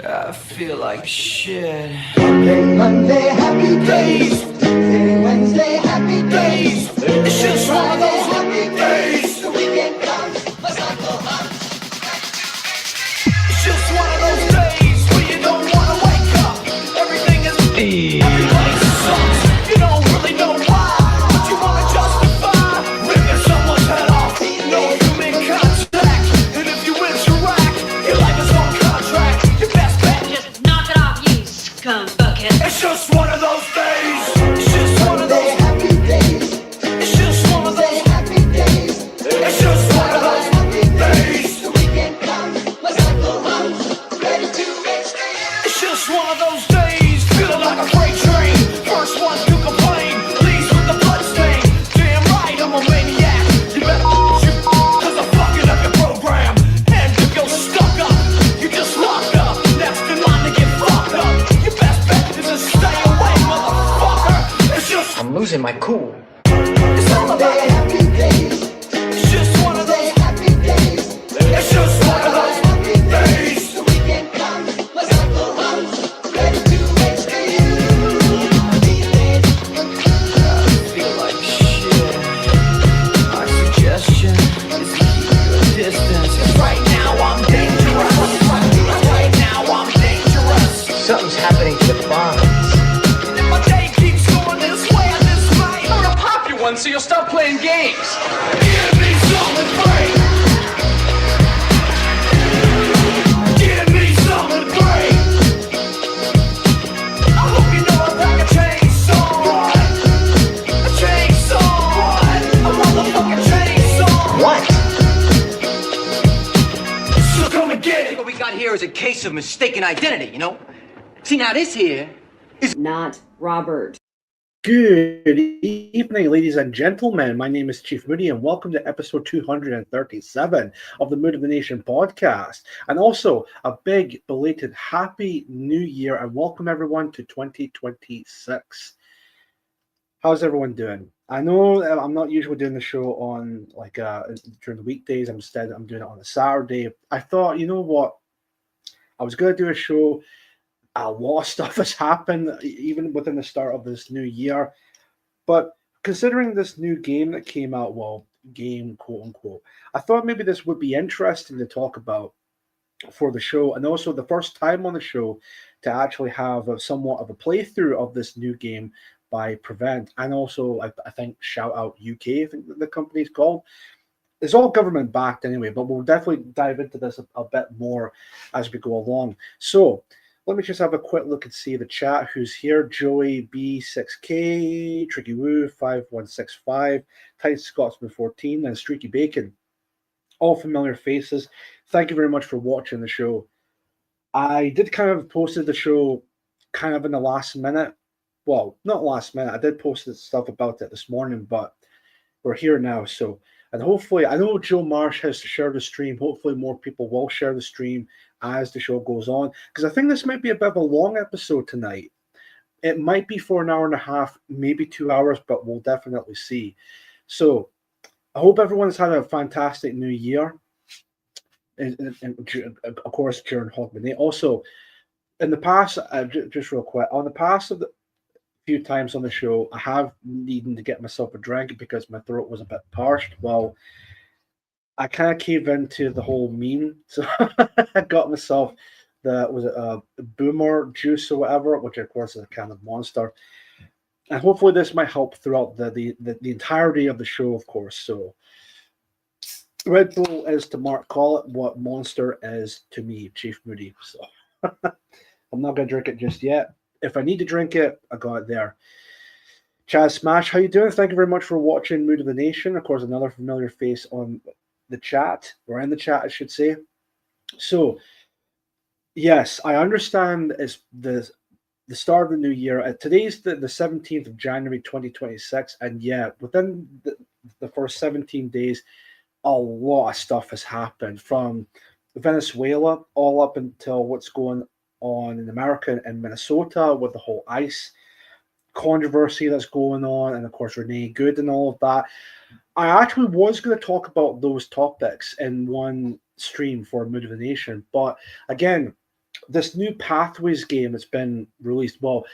I feel like shit. Monday, happy days. Tuesday, Wednesday, happy days. It's just one of those Happy days. The weekend comes, a cycle hums. It's just one of those days where you don't wanna wake up. Everything is everybody sucks. You don't really know why, but you wanna justify ripping someone's head off. No human contact, and if you interact, your life is on contract. Your best bet, Just knock it off, you scum bucket. it's just one of those days. It's just one of those. Happy days. It's just one of those. Happy days. It's just one of those days. The weekend comes, a cycle hums. Ready to make stays. It's just one of those days, feeling like a freight train. First one to complain, leaves with the bloodstain. Damn right, I'm a maniac. You better you, cause I'm fucking up your program. And if you're stuck up, you just locked up. Next in line to get fucked up. Your best bet is to stay away, motherfucker. It's just, I'm losing my cool. it's all about it. Happy days. It's just one of those, Happy days. it's just one of those days. The weekend comes, a cycle hums. Ready to make stays. These days. Feel like shit. My suggestion is to keep your distance. 'Cause right now I'm dangerous. Right now I'm dangerous. Something's happening to the bonds. And if my day keeps going this way and this way, I'm gonna pop you one so you'll stop playing games. give me something great. Give me something great. I hope you know I pack a chainsaw. A chainsaw. A motherfucking chainsaw. What? So come and get it. What we got here is a case of mistaken identity, you know? See, now this here. Not Robert. Good evening, ladies and gentlemen. My name is Chief Moody, and welcome to episode 237 of the Mood of the Nation podcast. And also, a big belated Happy New Year, and welcome everyone to 2026. How's everyone doing? I know I'm not usually doing the show on during the weekdays. Instead, I'm doing it on a Saturday. I thought, you know what? I was going to do a show. A lot of stuff has happened even within the start of this new year. But considering this new game that came out, well, game, quote unquote, I thought maybe this would be interesting to talk about for the show. And also the first time on the show to actually have somewhat of a playthrough of this new game by Prevent. And also, I think, Shout Out UK, I think the company's called. It's all government backed anyway, but we'll definitely dive into this a bit more as we go along. So, let me just have a quick look and see the chat. Who's here? Joey B6K, Tricky Woo 5165, Tight Scotsman 14, and Streaky Bacon. All familiar faces. Thank you very much for watching the show. I did kind of posted the show kind of in the last minute. Well, not last minute. I did post stuff about it this morning, but we're here now. So, and hopefully, I know Joe Marsh has to share the stream. Hopefully, more people will share the stream as the show goes on, because I think this might be a bit of a long episode tonight. It might be for an hour and a half, maybe 2 hours, but we'll definitely see. So I hope everyone's had a fantastic new year. And of course, during Hogmanay. Also, in the past, just real quick, on the past of the few times on the show, I have needed to get myself a drink because my throat was a bit parched. Well, I kind of caved into the whole meme, so I got myself the boomer juice or whatever, which of course is a kind of monster. And hopefully this might help throughout the entirety of the show, of course. So Red Bull is to Mark Collett what Monster is to me, Chief Moody. So I'm not gonna drink it just yet. If I need to drink it, I got it there. Chaz Smash, how you doing? Thank you very much for watching Mood of the Nation. Of course, another familiar face on the chat, or in the chat, I should say. So, yes, I understand it's the start of the new year. Today's the 17th of January, 2026, and yeah, within the first 17 days, a lot of stuff has happened, from Venezuela all up until what's going on in America and Minnesota with the whole ICE controversy that's going on, and of course Renee Good and all of that. I actually was going to talk about those topics in one stream for Mood of the Nation, but again, this new Pathways game that's been released. Well,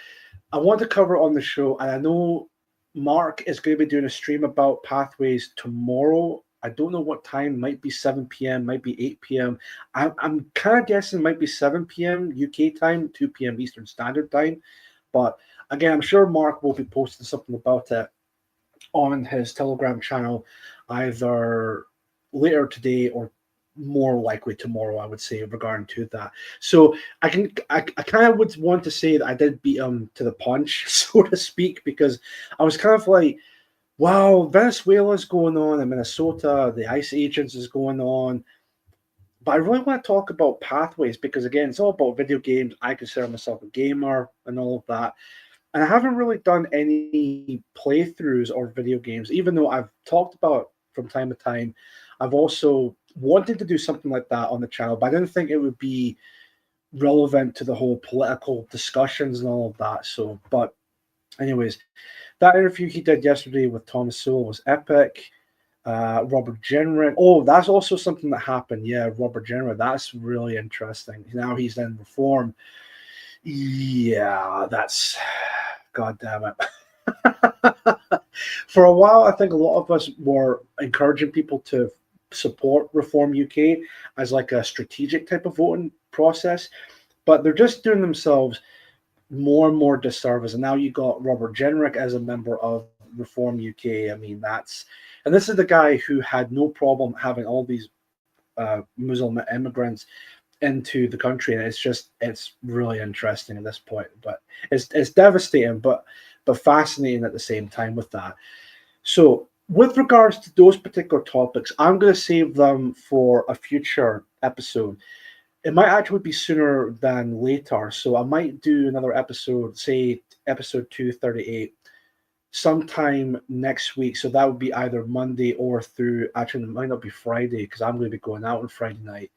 I want to cover it on the show, and I know Mark is going to be doing a stream about Pathways tomorrow. I don't know what time. Might be 7 p.m. Might be 8 p.m. I'm kind of guessing it might be 7 p.m. UK time, 2 p.m. Eastern Standard Time. But again, I'm sure Mark will be posting something about it on his Telegram channel either later today or more likely tomorrow, I would say, regarding to that. So I kind of would want to say that I did beat him to the punch, so to speak, because I was kind of like, wow, Venezuela's going on in Minnesota, the ICE agents is going on. But I really want to talk about Pathways because, again, it's all about video games. I consider myself a gamer and all of that. And I haven't really done any playthroughs or video games, even though I've talked about from time to time. I've also wanted to do something like that on the channel, but I didn't think it would be relevant to the whole political discussions and all of that. So, but anyways, that interview he did yesterday with Thomas Sowell was epic. Robert Jenrick. Oh, that's also something that happened. Yeah, Robert Jenrick. That's really interesting. Now he's in reform. Yeah, that's God damn it. For a while, I think a lot of us were encouraging people to support Reform UK as like a strategic type of voting process, but they're just doing themselves more and more disservice. And now you got Robert Jenrick as a member of Reform UK. I mean, and this is the guy who had no problem having all these Muslim immigrants into the country, and it's really interesting at this point. But it's devastating, but fascinating at the same time with that. So with regards to those particular topics, I'm going to save them for a future episode. It might actually be sooner than later, so I might do another episode, say episode 238, sometime next week. So that would be either Monday or through, actually it might not be Friday because I'm going to be going out on Friday night.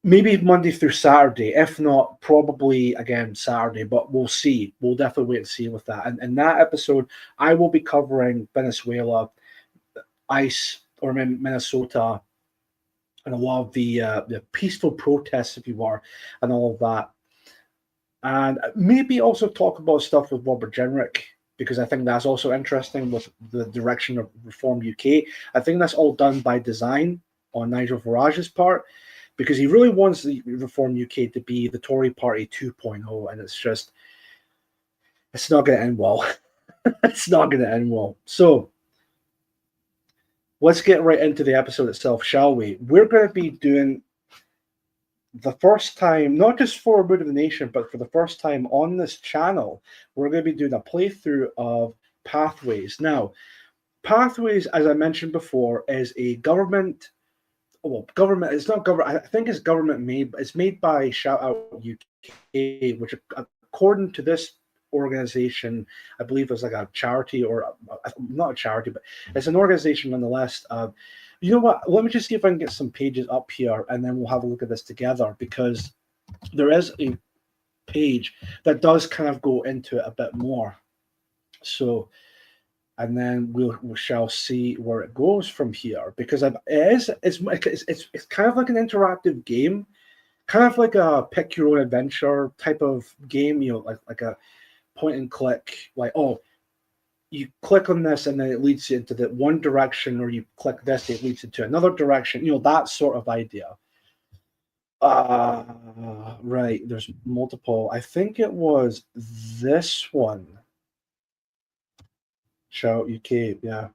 Maybe Monday through Saturday. If not, probably again Saturday, but we'll see. We'll definitely wait and see with that. And in that episode, I will be covering Venezuela, ICE, or Minnesota, and a lot of the peaceful protests, if you are, and all of that. And maybe also talk about stuff with Robert Jenrick, because I think that's also interesting with the direction of Reform UK. I think that's all done by design on Nigel Farage's part, because he really wants the Reform UK to be the Tory Party 2.0, and it's not going to end well. It's not going to end well. So let's get right into the episode itself, shall we? We're going to be doing the first time, not just for Mood of the Nation, but for the first time on this channel, we're going to be doing a playthrough of Pathways. Now, Pathways, as I mentioned before, is a government. Well, government. It's not government. I think it's government made. It's made by Shout Out UK, which, according to this organization, I believe is like a charity, or not a charity, but it's an organization nonetheless. You know what? Let me just see if I can get some pages up here, and then we'll have a look at this together, because there is a page that does kind of go into it a bit more. So, and then we shall see where it goes from here, because it's kind of like an interactive game, kind of like a pick your own adventure type of game. You know, like a point and click. Like, oh, you click on this and then it leads you into the one direction, or you click this, it leads you to another direction. You know, that sort of idea. Right. There's multiple. I think it was this one. Shout UK, yeah.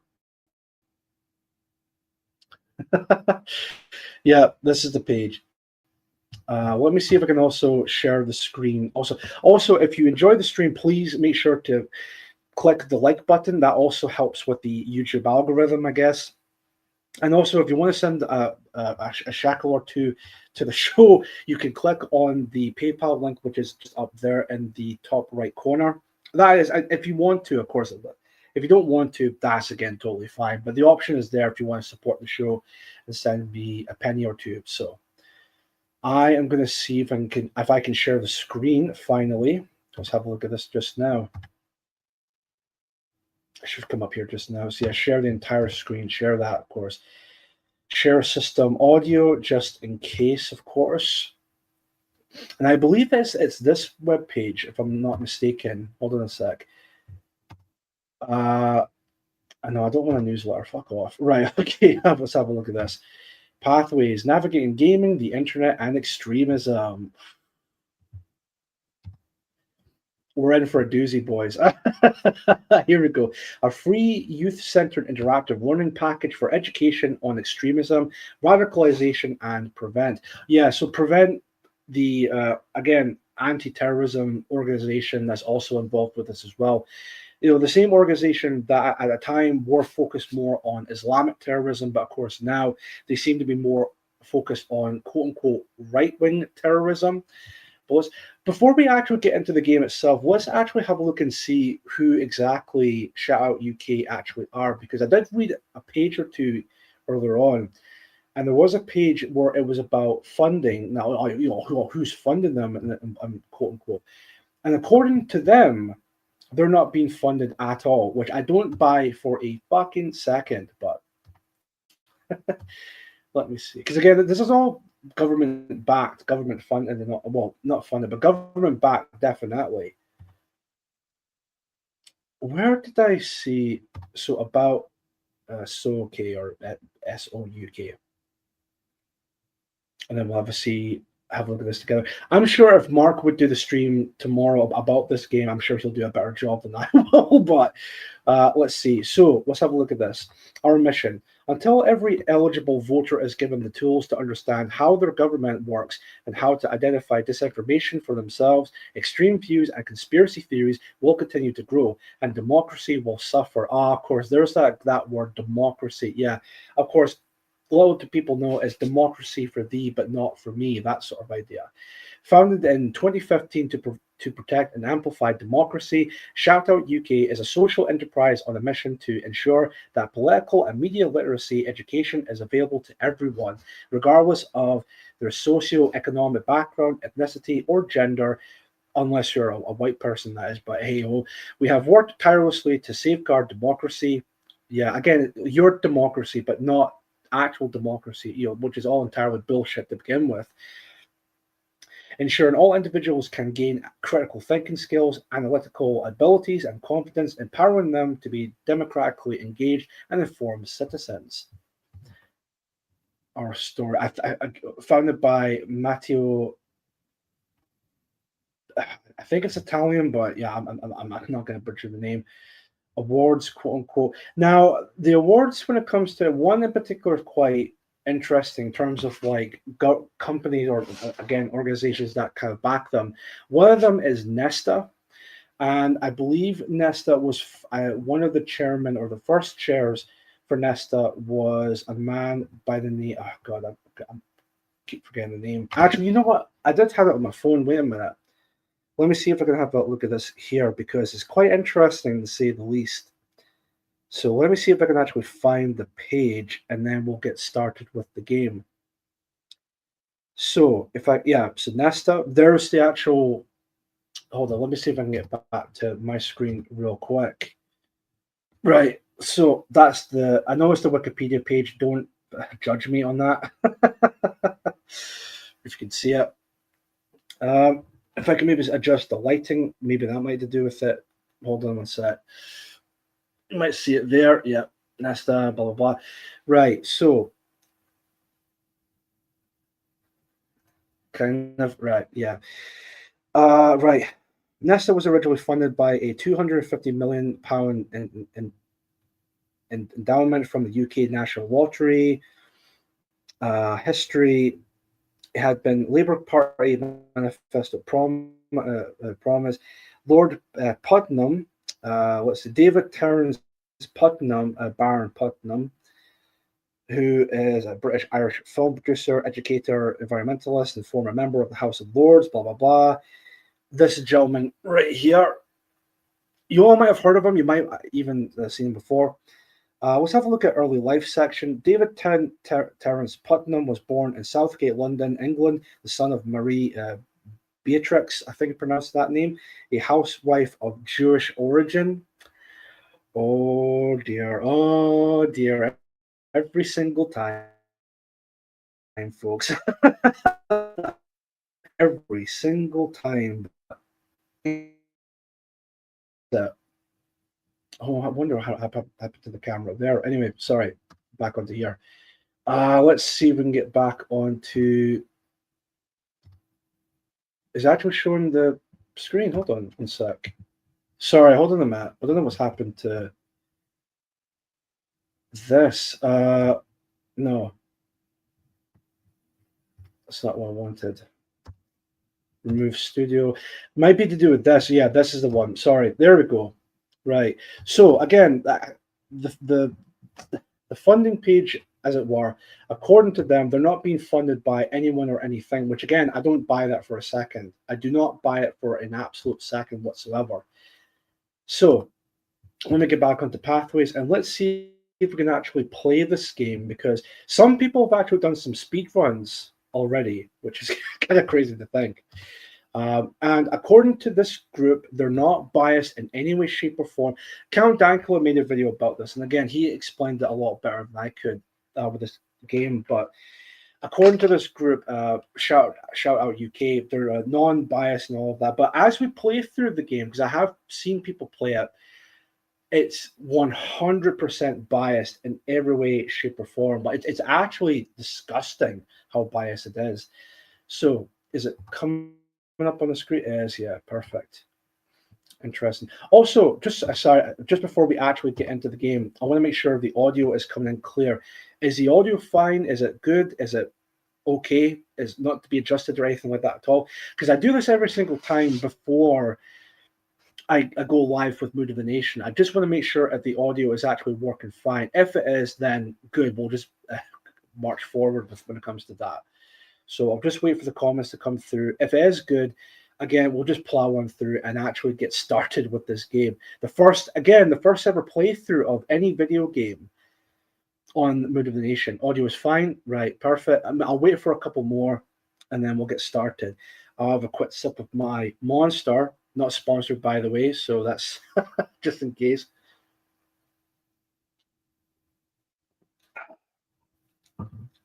Yeah, this is the page. Let me see if I can also share the screen. Also, if you enjoy the stream, please make sure to click the like button. That also helps with the YouTube algorithm, I guess. And also, if you want to send a shackle or two to the show, you can click on the PayPal link, which is just up there in the top right corner. That is, if you want to, of course. If you don't want to, that's again totally fine. But the option is there if you want to support the show and send me a penny or two. So I am going to see if I can share the screen finally. Let's have a look at this just now. I should come up here just now. See, I share the entire screen. Share that, of course. Share system audio, just in case, of course. And I believe it's this webpage, if I'm not mistaken. Hold on a sec. I know I don't want a newsletter. Fuck off. Right. Okay. Let's have a look at this. Pathways: navigating gaming, the internet, and extremism. We're in for a doozy, boys. Here we go. A free youth centered interactive learning package for education on extremism, radicalization, and prevent. Yeah, so prevent the, again, anti terrorism organization that's also involved with this as well. You know, the same organization that at a time were focused more on Islamic terrorism, but of course now they seem to be more focused on quote unquote right wing terrorism. But before we actually get into the game itself, let's actually have a look and see who exactly Shout Out UK actually are, because I did read a page or two earlier on, and there was a page where it was about funding. Now, you know, who's funding them, and quote unquote. And according to them, they're not being funded at all, which I don't buy for a fucking second. But let me see, because again, this is all government backed, government funded, and not, well, not funded, but government backed, definitely. Where did I see so about SOK or SOUK? And then we'll obviously have a look at this together. I'm sure if Mark would do the stream tomorrow about this game, I'm sure he'll do a better job than I will. But let's see. So let's have a look at this. Our mission: until every eligible voter is given the tools to understand how their government works and how to identify disinformation for themselves, extreme views and conspiracy theories will continue to grow, and democracy will suffer. Ah, of course, there's that word, democracy. Yeah, of course. Little do people know is democracy for thee, but not for me. That sort of idea. Founded in 2015 to protect and amplify democracy, Shoutout UK is a social enterprise on a mission to ensure that political and media literacy education is available to everyone, regardless of their socio-economic background, ethnicity, or gender, unless you're a white person, that is. But hey, oh, we have worked tirelessly to safeguard democracy. Yeah, again, your democracy, but not actual democracy, you know, which is all entirely bullshit to begin with. Ensuring all individuals can gain critical thinking skills, analytical abilities, and confidence, empowering them to be democratically engaged and informed citizens. Our story, founded by Matteo. I think it's Italian, but yeah, I'm not going to butcher the name. Awards, quote unquote. Now, the awards, when it comes to one in particular, is quite interesting in terms of like companies or again organizations that kind of back them. One of them is Nesta, and I believe Nesta was one of the chairmen or the first chairs for Nesta was a man by the name. Oh God, I keep forgetting the name. Actually, you know what? I did have it on my phone. Wait a minute. Let me see if I can have a look at this here because it's quite interesting to say the least. So let me see if I can actually find the page and then we'll get started with the game. So so Nesta, there's the actual, hold on, let me see if I can get back to my screen real quick. Right, so I know it's the Wikipedia page, don't judge me on that. If you can see it. If I can maybe adjust the lighting, maybe that might have to do with it. Hold on one sec. You might see it there. Yeah, Nesta, blah, blah, blah. Right, so kind of, right, yeah. Right. Nesta was originally funded by a £250 million endowment from the UK National Lottery. History had been Labour Party manifesto promise. Lord Putnam, David Terence Putnam, Baron Putnam, who is a British Irish film producer, educator, environmentalist, and former member of the House of Lords, blah, blah, blah. This gentleman right here, you all might have heard of him, you might even seen him before. Let's have a look at early life section. David Terence Putnam was born in Southgate, London, England, the son of Marie Beatrix, I think I pronounced that name, a housewife of Jewish origin. Oh dear, every single time, folks. every single time that. Oh, I wonder how happened to the camera there. Anyway, sorry, back onto here. Let's see if we can get back onto. Is it actually showing the screen? Hold on one sec. Sorry, hold on a minute. I don't know what's happened to this. No, that's not what I wanted. Remove studio. Might be to do with this. Yeah, this is the one. Sorry. There we go. Right. So again, the the the funding page, as it were, according to them, they're not being funded by anyone or anything. Which again, I don't buy that for a second. I do not buy it for an absolute second whatsoever. So let me get back onto pathways and let's see if we can actually play this game because some people have actually done some speed runs already, which is kind of crazy to think. And according to this group, they're not biased in any way, shape, or form. Count Dankula made a video about this, and again, he explained it a lot better than I could with this game. But according to this group, shout out UK, they're non-biased and all of that. But as we play through the game, because I have seen people play it, it's 100% biased in every way, shape, or form. But it's actually disgusting how biased it is. So, is it coming up on the screen? It is, yeah, perfect. Interesting. Also, just before we actually get into the game, I want to make sure the audio is coming in clear. Is the audio fine? Is it good? Is it okay? Is not to be adjusted or anything like that at all? Because I do this every single time before I go live with Mood of the Nation. I just want to make sure that the audio is actually working fine. If it is, then good. We'll just march forward when it comes to that. So I'll just wait for the comments to come through. If it is good, again, we'll just plow on through and actually get started with this game. The first ever playthrough of any video game on Mood of the Nation. Audio is fine, right? Perfect. I'll wait for a couple more, and then we'll get started. I'll have a quick sip of my Monster. Not sponsored, by the way, so that's just in case.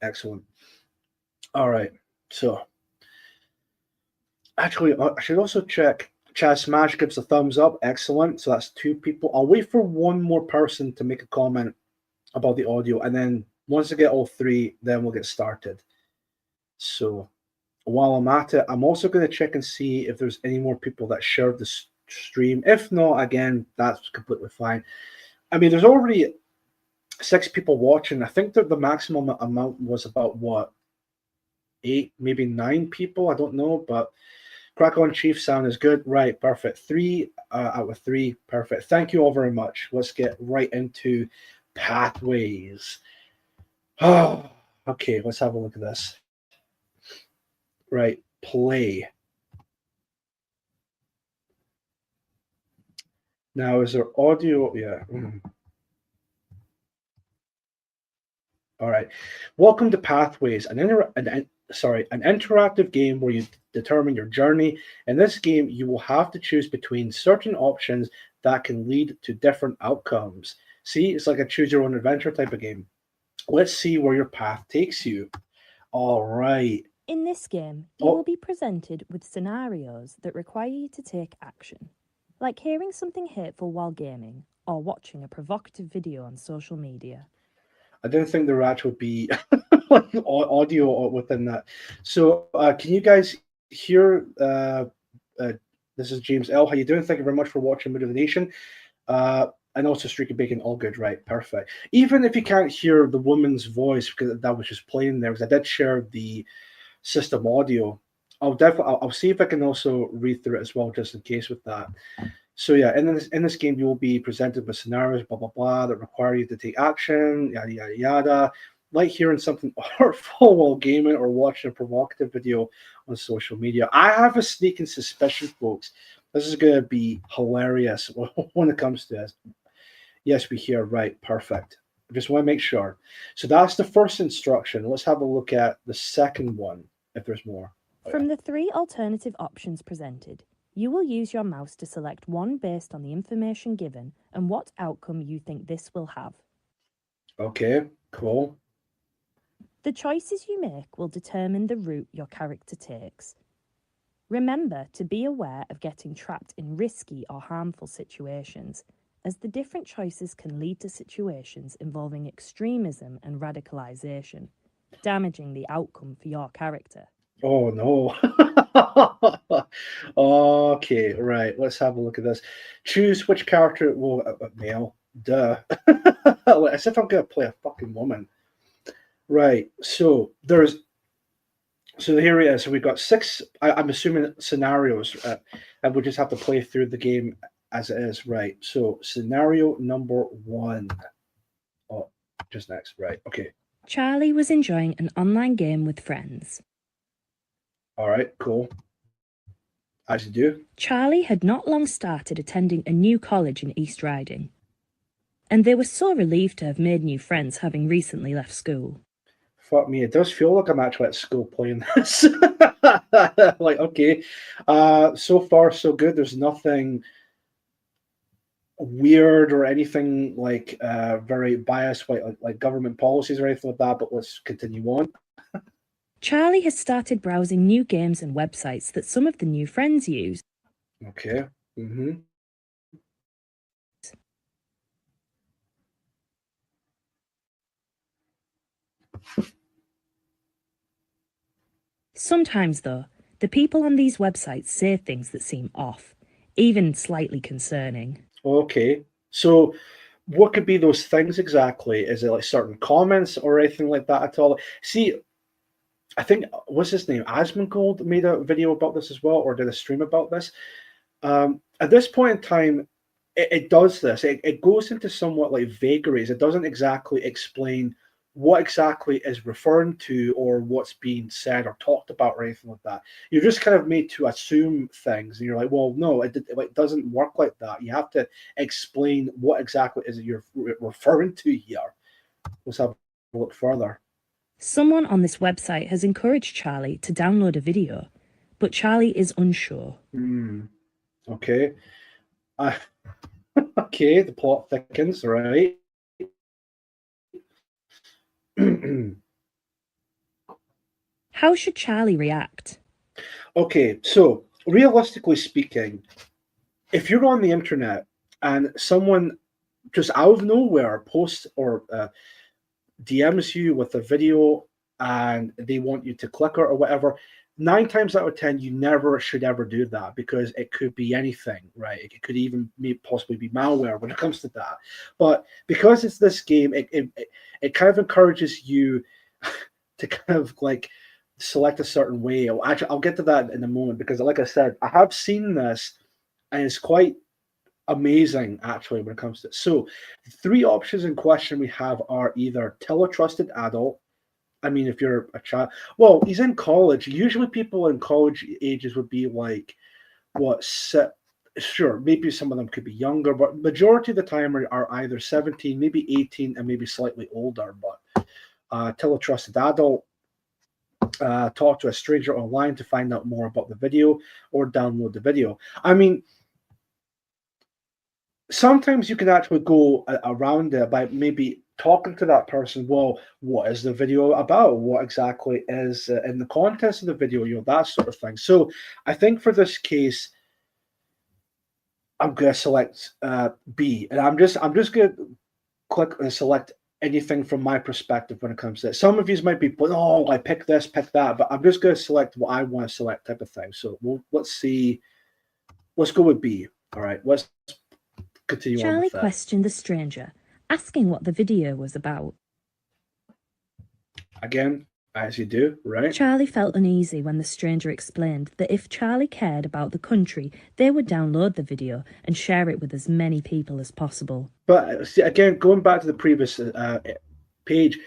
Excellent. All right. So, actually, I should also check. Chaz Smash gives a thumbs up. Excellent. So that's two people. I'll wait for one more person to make a comment about the audio, and then once I get all three, then we'll get started. So, while I'm at it, I'm also going to check and see if there's any more people that shared the stream. If not, again, that's completely fine. I mean, there's already 6 people watching. I think that the maximum amount was about what, 8, maybe 9 people. I don't know, but crack on, Chief. Sound is good. Right, perfect. 3 out of 3. Perfect. Thank you all very much. Let's get right into pathways. Oh, okay, let's have a look at this. Right, play. Now, is there audio? Yeah. All right. Welcome to Pathways, an interactive game where you determine your journey. In this game, you will have to choose between certain options that can lead to different outcomes. See, it's like a choose your own adventure type of game. Let's see where your path takes you. All right. In this game, you will be presented with scenarios that require you to take action, like hearing something hateful while gaming or watching a provocative video on social media. I didn't think there would actually be audio within that. So, can you guys hear? This is James L. How you doing? Thank you very much for watching Mood of the Nation. And also Streaky Bacon, all good, right? Perfect. Even if you can't hear the woman's voice because that was just playing there, because I did share the system audio. I'll see if I can also read through it as well, just in case with that. So yeah, in this game, you will be presented with scenarios, blah blah blah, that require you to take action, yada yada yada. Like hearing something hurtful while gaming or watching a provocative video on social media. I have a sneaking suspicion, folks. This is going to be hilarious when it comes to this. Yes, we hear right. Perfect. I just want to make sure. So that's the first instruction. Let's have a look at the second one, if there's more. From the 3 alternative options presented, you will use your mouse to select one based on the information given and what outcome you think this will have. Okay, cool. The choices you make will determine the route your character takes. Remember to be aware of getting trapped in risky or harmful situations, as the different choices can lead to situations involving extremism and radicalisation, damaging the outcome for your character. Oh no. Okay, right. Let's have a look at this. Choose which character will male. Duh. Like, as if I'm gonna play a fucking woman. Right. So here it is. So we've got six. I'm assuming scenarios, and we just have to play through the game as it is. Right. So scenario number 1. Oh, just next. Right. Okay. Charlie was enjoying an online game with friends. All right. Cool. As you do. Charlie had not long started attending a new college in East Riding, and they were so relieved to have made new friends having recently left school. Fuck me, it does feel like I'm actually at school playing this. Like, okay. So far so good. There's nothing weird or anything like very biased, like government policies or anything like that, but let's continue on. Charlie has started browsing new games and websites that some of the new friends use. Okay. Mm-hmm. Sometimes, though, the people on these websites say things that seem off, even slightly concerning. Okay. So what could be those things exactly? Is it like certain comments or anything like that at all? See, I think, what's his name? Asmongold made a video about this as well, or did a stream about this. At this point in time, it does this. It goes into somewhat like vagaries. It doesn't exactly explain what exactly is referring to or what's being said or talked about or anything like that. You're just kind of made to assume things, and you're like, well, no, it doesn't work like that. You have to explain what exactly is it you're referring to here. Let's have a look further. Someone on this website has encouraged Charlie to download a video, but Charlie is unsure. Okay. Okay, the plot thickens, right? How should Charlie react? Okay, so realistically speaking, if you're on the internet and someone just out of nowhere posts or DMs you with a video and they want you to click it or whatever, 9 times out of 10, you never should ever do that because it could be anything, right? It could even possibly be malware when it comes to that. But because it's this game, it kind of encourages you to kind of like select a certain way. I'll get to that in a moment because, like I said, I have seen this and it's quite amazing actually when it comes to it. So the 3 options in question we have are either tell a trusted adult. I mean, if you're a child, well, he's in college. Usually people in college ages would be like, what, sure, maybe some of them could be younger, but majority of the time are either 17, maybe 18, and maybe slightly older. But tell a trusted adult, talk to a stranger online to find out more about the video, or download the video. I mean, sometimes you can actually go around it by maybe talking to that person. Well, what is the video about? What exactly is in the context of the video? That sort of thing. So I think for this case, I'm going to select B, and I'm just going to click and select anything from my perspective when it comes to it. Some of you might be, oh, I pick this, pick that, but I'm just going to select what I want to select type of thing. So let's see. Let's go with B. All right, let's continue on Charlie with that. questioned the stranger, asking what the video was about. Again, as you do, right? Charlie felt uneasy when the stranger explained that if Charlie cared about the country, they would download the video and share it with as many people as possible. But see, again, going back to the previous page,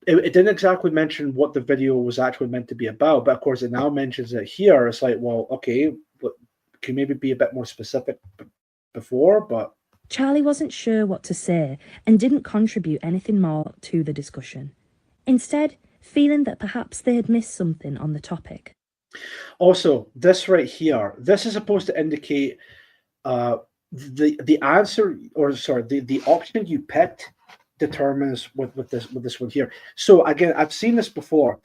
it didn't exactly mention what the video was actually meant to be about, but of course it now mentions it here. It's like, well, okay, but can maybe be a bit more specific before, but... Charlie wasn't sure what to say and didn't contribute anything more to the discussion. Instead, feeling that perhaps they had missed something on the topic. Also, this right here, this is supposed to indicate the answer, or sorry, the option you picked determines with this one here. So again, I've seen this before.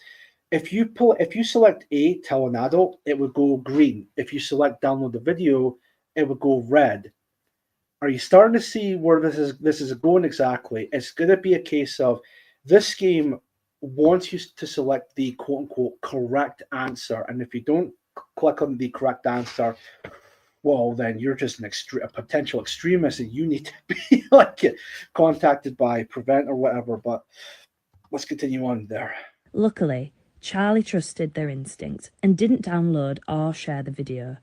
if you select A, tell an adult, it would go green. If you select download the video, it would go red. Are you starting to see where this is going exactly? It's going to be a case of this game wants you to select the quote unquote correct answer, and if you don't click on the correct answer, well, then you're just a potential extremist, and you need to be like contacted by Prevent or whatever. But let's continue on there. Luckily, Charlie trusted their instinct and didn't download or share the video.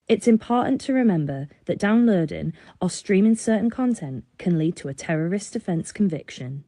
It's important to remember that downloading or streaming certain content can lead to a terrorist offence conviction.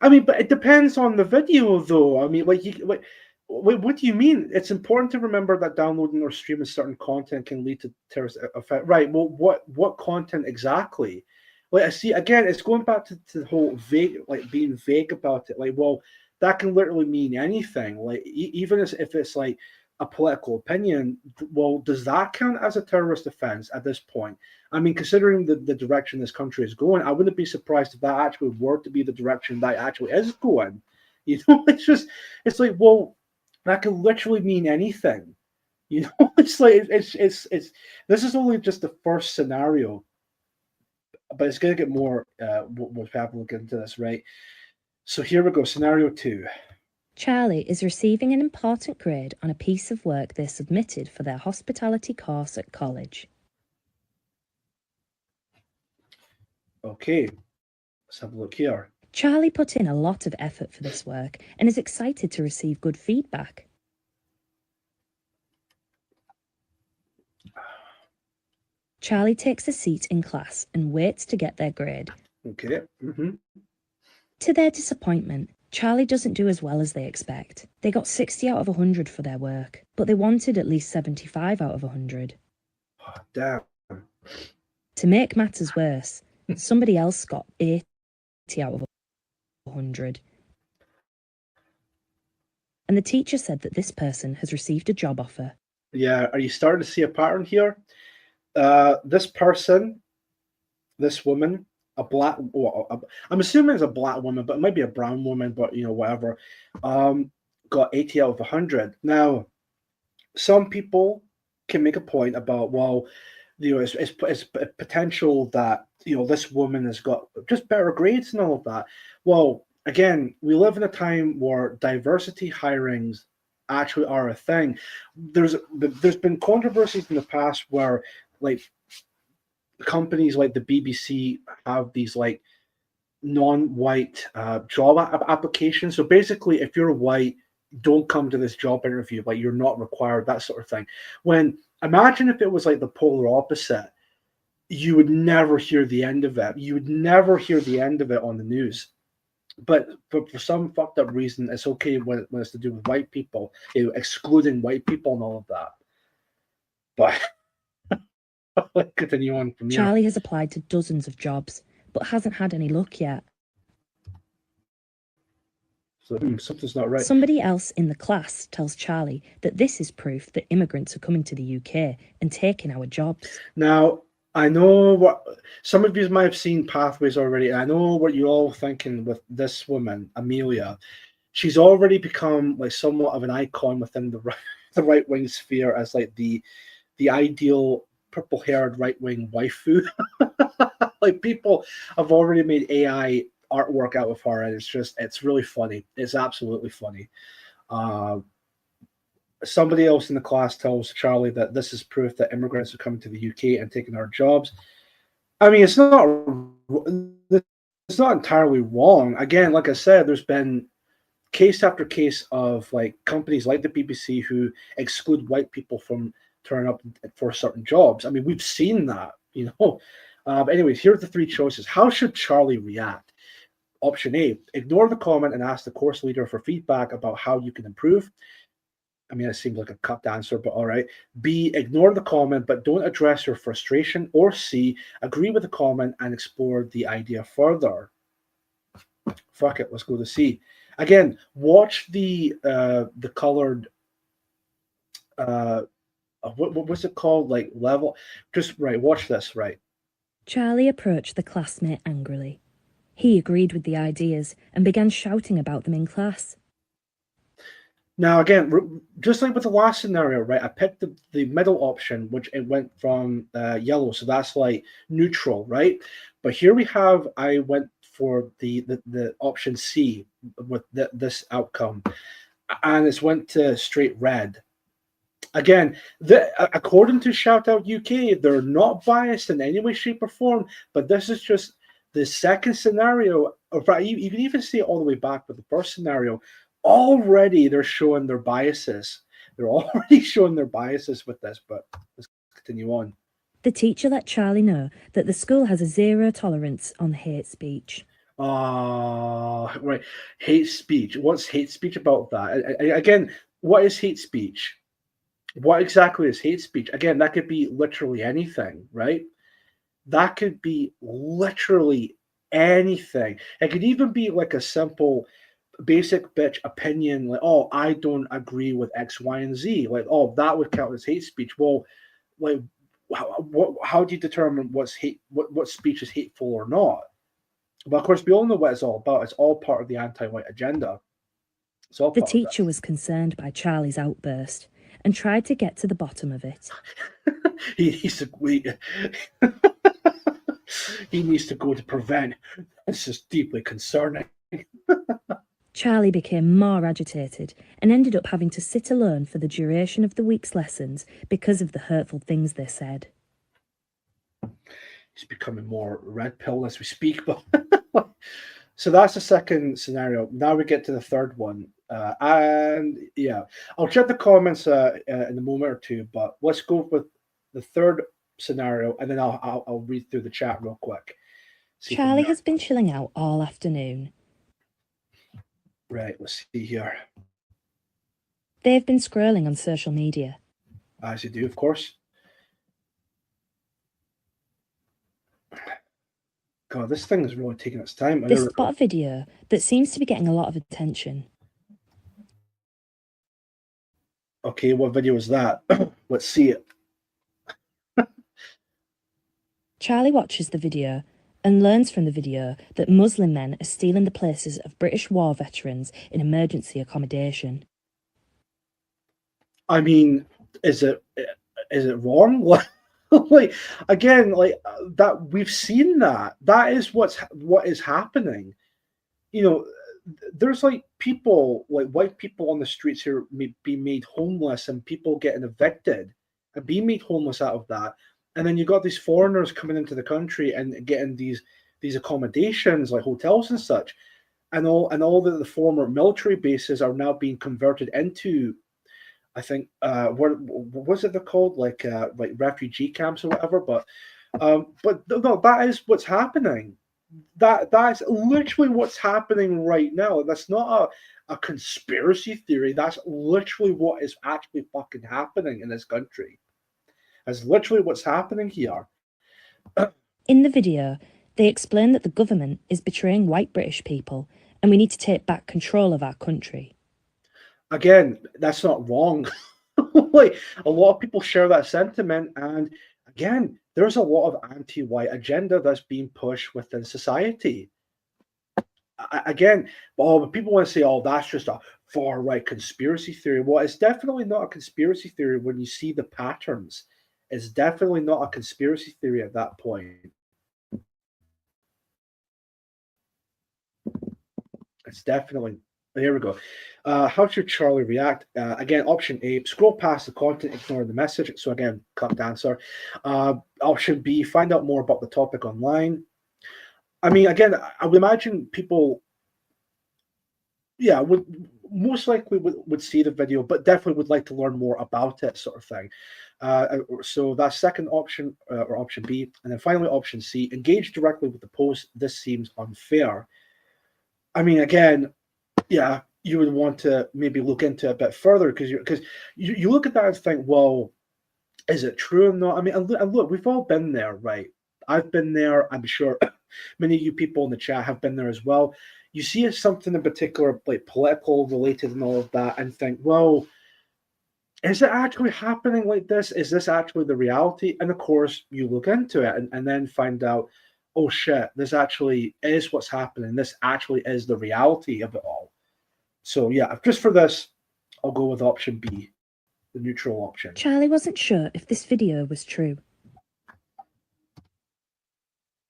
I mean, but it depends on the video, though. I mean, what do you mean? It's important to remember that downloading or streaming certain content can lead to terrorist effect. Right. Well, what content exactly? Like, I see again, it's going back to the whole vague, like being vague about it. Like, well, that can literally mean anything. Like, even if it's like a political opinion, well, does that count as a terrorist offense at this point? I mean, considering the direction this country is going, I wouldn't be surprised if that actually were to be the direction that actually is going. You know, it's like, well, that can literally mean anything. You know, it's like it's this is only just the first scenario, but it's going to get more. We'll probably get into this, right? So here we go. Scenario 2. Charlie is receiving an important grade on a piece of work they submitted for their hospitality course at college. Okay, let's have a look here. Charlie put in a lot of effort for this work and is excited to receive good feedback. Charlie takes a seat in class and waits to get their grade. Okay. Mm-hmm. To their disappointment, Charlie doesn't do as well as they expect. They got 60 out of 100 for their work, but they wanted at least 75 out of 100. Oh, damn. To make matters worse, somebody else got 80 out of 100. And the teacher said that this person has received a job offer. Yeah, are you starting to see a pattern here? This person, this woman, I'm assuming it's a black woman, but it might be a brown woman, but whatever, got 80 out of 100. Now, some people can make a point about, well, it's potential that, this woman has got just better grades and all of that. Well, again, we live in a time where diversity hirings actually are a thing. There's been controversies in the past where, like, companies like the BBC have these like non-white job applications. So basically, if you're white, don't come to this job interview. Like, you're not required, that sort of thing. When imagine if it was like the polar opposite, you would never hear the end of it. You would never hear the end of it on the news. But for some fucked up reason, it's okay when it's to do with white people, excluding white people and all of that. But let's continue on from here. Charlie has applied to dozens of jobs, but hasn't had any luck yet. So something's not right. Somebody else in the class tells Charlie that this is proof that immigrants are coming to the UK and taking our jobs. Now, I know what some of you might have seen Pathways already. I know what you're all thinking with this woman, Amelia. She's already become like somewhat of an icon within the right wing sphere as like the ideal purple-haired right-wing waifu. Like, people have already made AI artwork out of her, and it's really funny. It's absolutely funny. Somebody else in the class tells Charlie that this is proof that immigrants are coming to the UK and taking our jobs. I mean, it's not entirely wrong. Again, like I said, there's been case after case of like companies like the BBC who exclude white people from turning up for certain jobs. I mean, we've seen that, But anyways, here are the 3 choices. How should Charlie react? Option A, ignore the comment and ask the course leader for feedback about how you can improve. I mean, it seems like a cut answer, but all right. B, ignore the comment, but don't address your frustration. Or C, agree with the comment and explore the idea further. Fuck it, let's go to C. Again, watch the colored, what was it called? Like level. Just right. Watch this. Right. Charlie approached the classmate angrily. He agreed with the ideas and began shouting about them in class. Now, again, just like with the last scenario, right? I picked the middle option, which it went from yellow, so that's like neutral, right? But here I went for the option C with this outcome, and it's went to straight red. Again, according to Shout Out UK, they're not biased in any way, shape, or form, but this is just the second scenario. Or you can even see it all the way back with the first scenario. Already they're showing their biases. They're already showing their biases with this, but let's continue on. The teacher let Charlie know that the school has a zero tolerance on hate speech. Right. Hate speech. What's hate speech about that? Again, what is hate speech? What exactly is hate speech? Again, that could be literally anything, right? That could be literally anything. It could even be like a simple basic bitch opinion, like, oh, I don't agree with X, Y, and Z. Like, oh, that would count as hate speech. Well, like, how do you determine what's what speech is hateful or not? Well, of course, we all know what it's all about. It's all part of the anti-white agenda. It's all The part of teacher was concerned by Charlie's outburst and tried to get to the bottom of it. He needs to he needs to go to prevent. This is deeply concerning. Charlie became more agitated and ended up having to sit alone for the duration of the week's lessons because of the hurtful things they said. He's becoming more red pill as we speak. But so that's the second scenario. Now we get to the third one. And yeah, I'll check the comments in a moment or two, but let's go with the third scenario, and then I'll read through the chat real quick. Charlie has been chilling out all afternoon. Right, let's see here. They've been scrolling on social media. As you do, of course. God, this thing is really taking its time. They spot a video that seems to be getting a lot of attention. Okay, what video is that? Let's see it. Charlie watches the video and learns from the video that Muslim men are stealing the places of British war veterans in emergency accommodation. I mean, is it wrong? Like, again, like that we've seen that. That is what is happening. You know, there's like people, like white people on the streets here being made homeless, and people getting evicted and being made homeless out of that. And then you got these foreigners coming into the country and getting these accommodations like hotels and such, and all the former military bases are now being converted into, I think, what was it they're called, like refugee camps or whatever. But no, that is what's happening. That's literally what's happening right now. That's not a conspiracy theory. That's literally what is actually fucking happening in this country. That's literally what's happening here. In the video, they explain that the government is betraying white British people and we need to take back control of our country. Again, that's not wrong. Like, a lot of people share that sentiment, and again, there's a lot of anti-white agenda that's being pushed within society. Again, but people want to say, "Oh, that's just a far-right conspiracy theory." Well, it's definitely not a conspiracy theory when you see the patterns. It's definitely not a conspiracy theory at that point. It's definitely. Here we go. How should Charlie react? Again, option A, scroll past the content, ignore the message. So again, correct answer. Option B, find out more about the topic online. I mean, again, I would imagine people, would most likely would see the video, but definitely would like to learn more about it, sort of thing. So that's second option, or option B. And then finally, option C, engage directly with the post. This seems unfair. I mean, again, yeah, you would want to maybe look into it a bit further, because you look at that and think, well, is it true or not? I mean, and look, we've all been there, right? I've been there. I'm sure many of you people in the chat have been there as well. You see something in particular, like political related and all of that, and think, well, is it actually happening like this? Is this actually the reality? And of course, you look into it and then find out, oh shit, this actually is what's happening. This actually is the reality of it all. So yeah, just for this, I'll go with option B, the neutral option. Charlie wasn't sure if this video was true.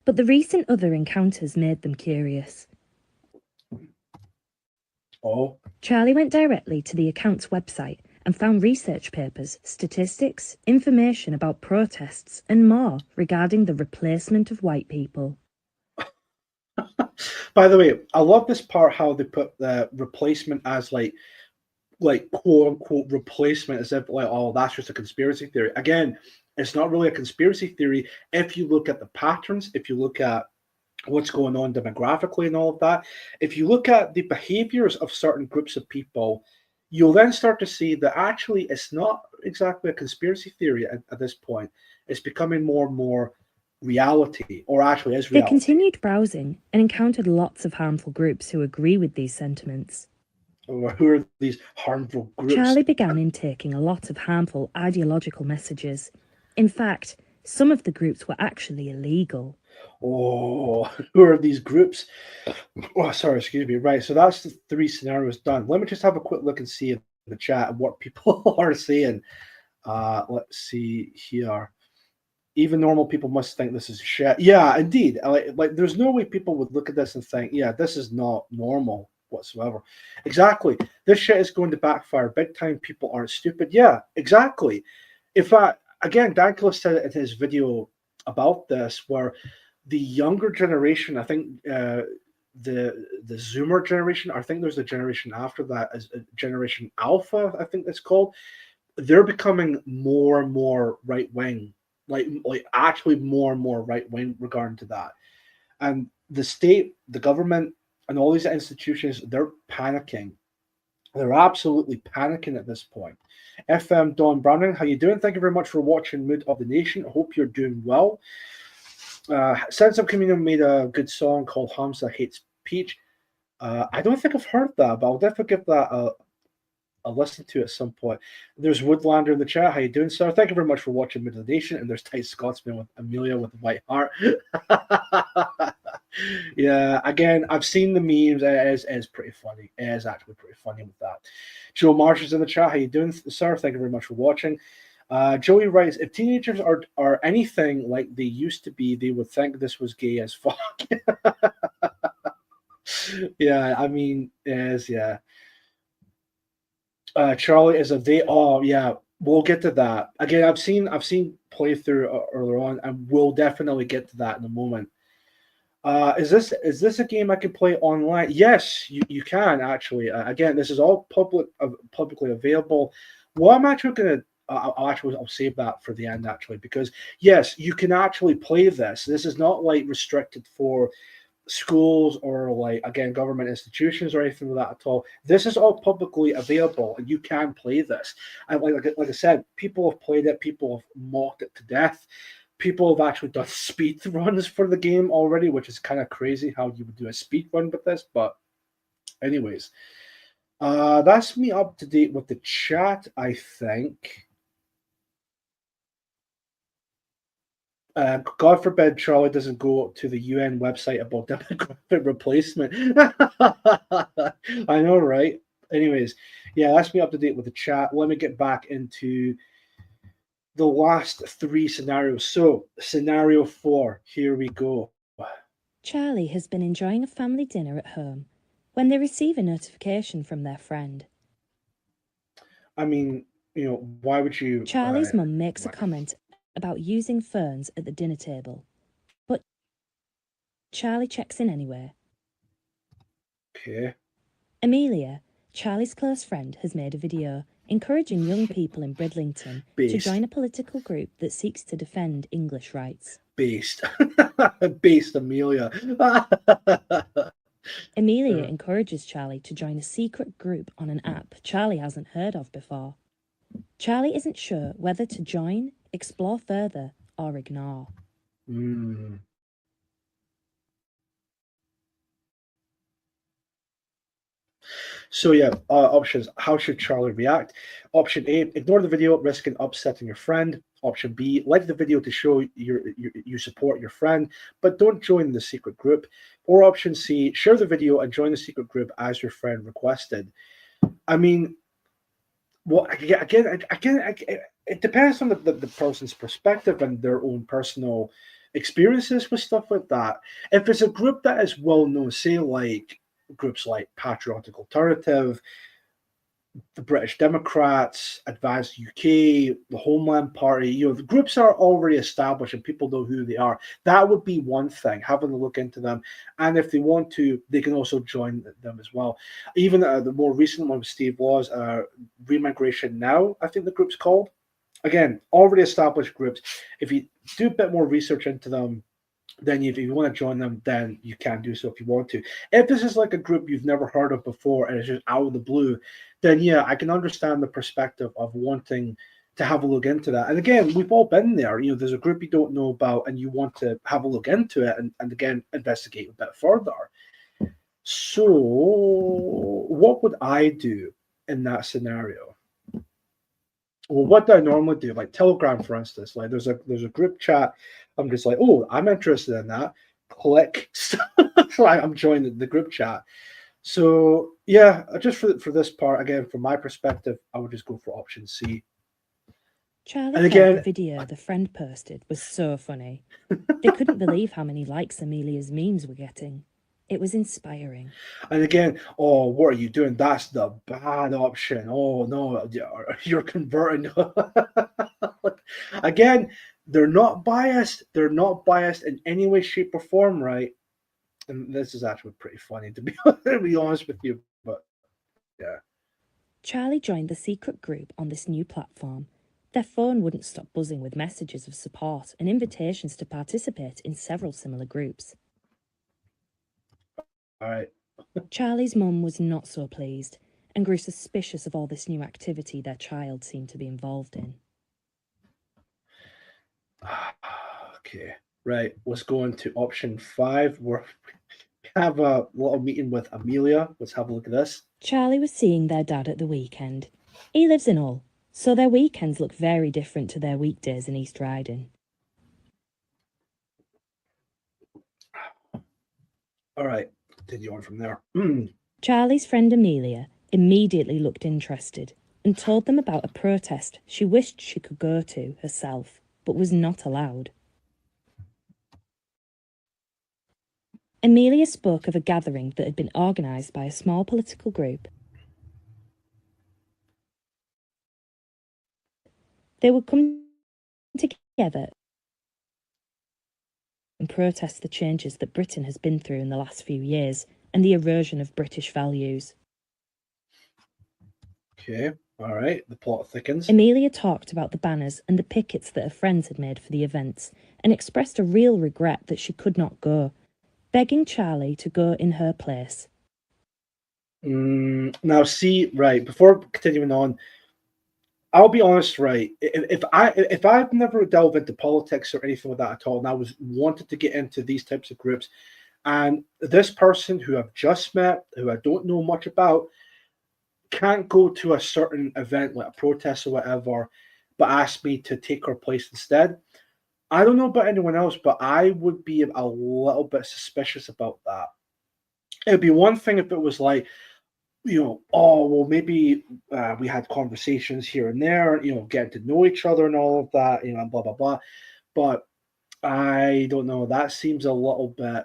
But the recent other encounters made them curious. Oh, Charlie went directly to the account's website and found research papers, statistics, information about protests, and more regarding the replacement of white people. by the way, I love this part how they put the replacement as like quote unquote replacement, as if like, oh, that's just a conspiracy theory. Again, it's not really a conspiracy theory if you look at the patterns, if you look at what's going on demographically and all of that. If you look at the behaviors of certain groups of people, you'll then start to see that actually it's not exactly a conspiracy theory at this point. It's becoming more and more reality, or actually is They reality. continued browsing and encountered lots of harmful groups who agree with these sentiments. Or who are these harmful groups? Charlie began intaking a lot of harmful ideological messages. In fact, some of the groups were actually illegal. Oh, who are these groups? Oh, sorry, excuse me. Right, so that's the 3 scenarios done. Let me just have a quick look and see in the chat what people are saying. Let's see here. Even normal people must think this is shit. Yeah, indeed. Like, there's no way people would look at this and think, yeah, this is not normal whatsoever. Exactly. This shit is going to backfire big time. People aren't stupid. Yeah, exactly. In fact, again, Dankilis said it in his video about this, where the younger generation, I think the Zoomer generation, I think there's a generation after that, as Generation Alpha, I think it's called. They're becoming more and more right wing, like actually more and more right wing regarding to that. And the state, the government, and all these institutions, they're panicking. They're absolutely panicking at this point. FM Don Browning, how you doing? Thank you very much for watching Mood of the Nation. I hope you're doing well. Sense of Communion made a good song called Hamza Hates Peach. I don't think I've heard that, but I'll definitely give that a listen to at some point. There's Woodlander in the chat. How you doing, sir? Thank you very much for watching Middle Nation. And there's Tight Scotsman with Amelia with the white heart. Yeah, again, I've seen the memes. It is pretty funny. It is actually pretty funny with that. Joe Marsh is in the chat. How you doing, sir? Thank you very much for watching. Joey writes, if teenagers are anything like they used to be, they would think this was gay as fuck. Yeah, I mean, it is, yeah. Charlie is a they. Oh yeah, we'll get to that. Again, I've seen playthrough earlier on, and we'll definitely get to that in a moment. Is this a game I can play online? Yes, you can actually. Again, this is all publicly available. Well, I'm actually gonna. I'll save that for the end actually, because yes, you can actually play this. This is not like restricted for schools or like, again, government institutions or anything like that at all. This is all publicly available and you can play this. And like I said, people have played it, people have mocked it to death. People have actually done speed runs for the game already, which is kind of crazy how you would do a speed run with this. But anyways, that's me up to date with the chat, I think. God forbid Charlie doesn't go to the UN website about demographic replacement. I know, right? Anyways, yeah, that's me up to date with the chat. Let me get back into the last 3 scenarios. So, scenario 4, here we go. Charlie has been enjoying a family dinner at home when they receive a notification from their friend. I mean, why would you? Charlie's mum makes a comment about using phones at the dinner table, but Charlie checks in anyway. Okay. Amelia, Charlie's close friend, has made a video encouraging young people in Bridlington to join a political group that seeks to defend English rights. Based Amelia. Amelia encourages Charlie to join a secret group on an app Charlie hasn't heard of before. Charlie isn't sure whether to join, explore further, or ignore. So yeah, options. How should Charlie react? Option A: ignore the video, risking upsetting your friend. Option B: like the video to show you support your friend, but don't join the secret group. Or option C: share the video and join the secret group as your friend requested. I mean, well, again, it depends on the person's perspective and their own personal experiences with stuff like that. If it's a group that is well known, say like groups like Patriotic Alternative, the British Democrats, Advanced UK, the Homeland Party, the groups are already established and people know who they are. That would be one thing, having a look into them. And if they want to, they can also join them as well. Even the more recent one with Steve Laws, Remigration Now, I think the group's called. Again, already established groups. If you do a bit more research into them, then if you want to join them, then you can do so if you want to. If this is like a group you've never heard of before and it's just out of the blue, then yeah, I can understand the perspective of wanting to have a look into that. And again, we've all been there. There's a group you don't know about and you want to have a look into it and again, investigate a bit further. So what would I do in that scenario? Well, what do I normally do? Like Telegram, for instance, like there's a group chat. I'm just like, oh, I'm interested in that. Click. So I'm joining the group chat. So yeah, just for this part, again, from my perspective, I would just go for option C. Charlie And thought again- the video the friend posted was so funny. They couldn't believe how many likes Amelia's memes were getting. It was inspiring. And again, oh, what are you doing? That's the bad option. Oh no, you're converting. Again, they're not biased. They're not biased in any way, shape, or form, right? And this is actually pretty funny to be honest with you. But yeah. Charlie joined the secret group on this new platform. Their phone wouldn't stop buzzing with messages of support and invitations to participate in several similar groups. All right. Charlie's mum was not so pleased and grew suspicious of all this new activity their child seemed to be involved in. Okay. Right. Let's go into option 5. We have a little meeting with Amelia. Let's have a look at this. Charlie was seeing their dad at the weekend. He lives in Hull, so their weekends look very different to their weekdays in East Riding. All right. Continue on from there. Charlie's friend Amelia immediately looked interested and told them about a protest she wished she could go to herself, but was not allowed. Amelia spoke of a gathering that had been organised by a small political group. They would come together and protest the changes that Britain has been through in the last few years and the erosion of British values. Okay. All right. The plot thickens. Amelia talked about the banners and the pickets that her friends had made for the events and expressed a real regret that she could not go, begging Charlie to go in her place. Now, see, right, before continuing on, I'll be honest, right, if I've never delved into politics or anything like that at all, and I was wanted to get into these types of groups, and this person who I've just met, who I don't know much about, can't go to a certain event like a protest or whatever, but ask me to take her place instead. I don't know about anyone else, but I would be a little bit suspicious about that. It'd be one thing if it was like, oh, well, maybe we had conversations here and there, getting to know each other and all of that, and blah, blah, blah. But I don't know. That seems a little bit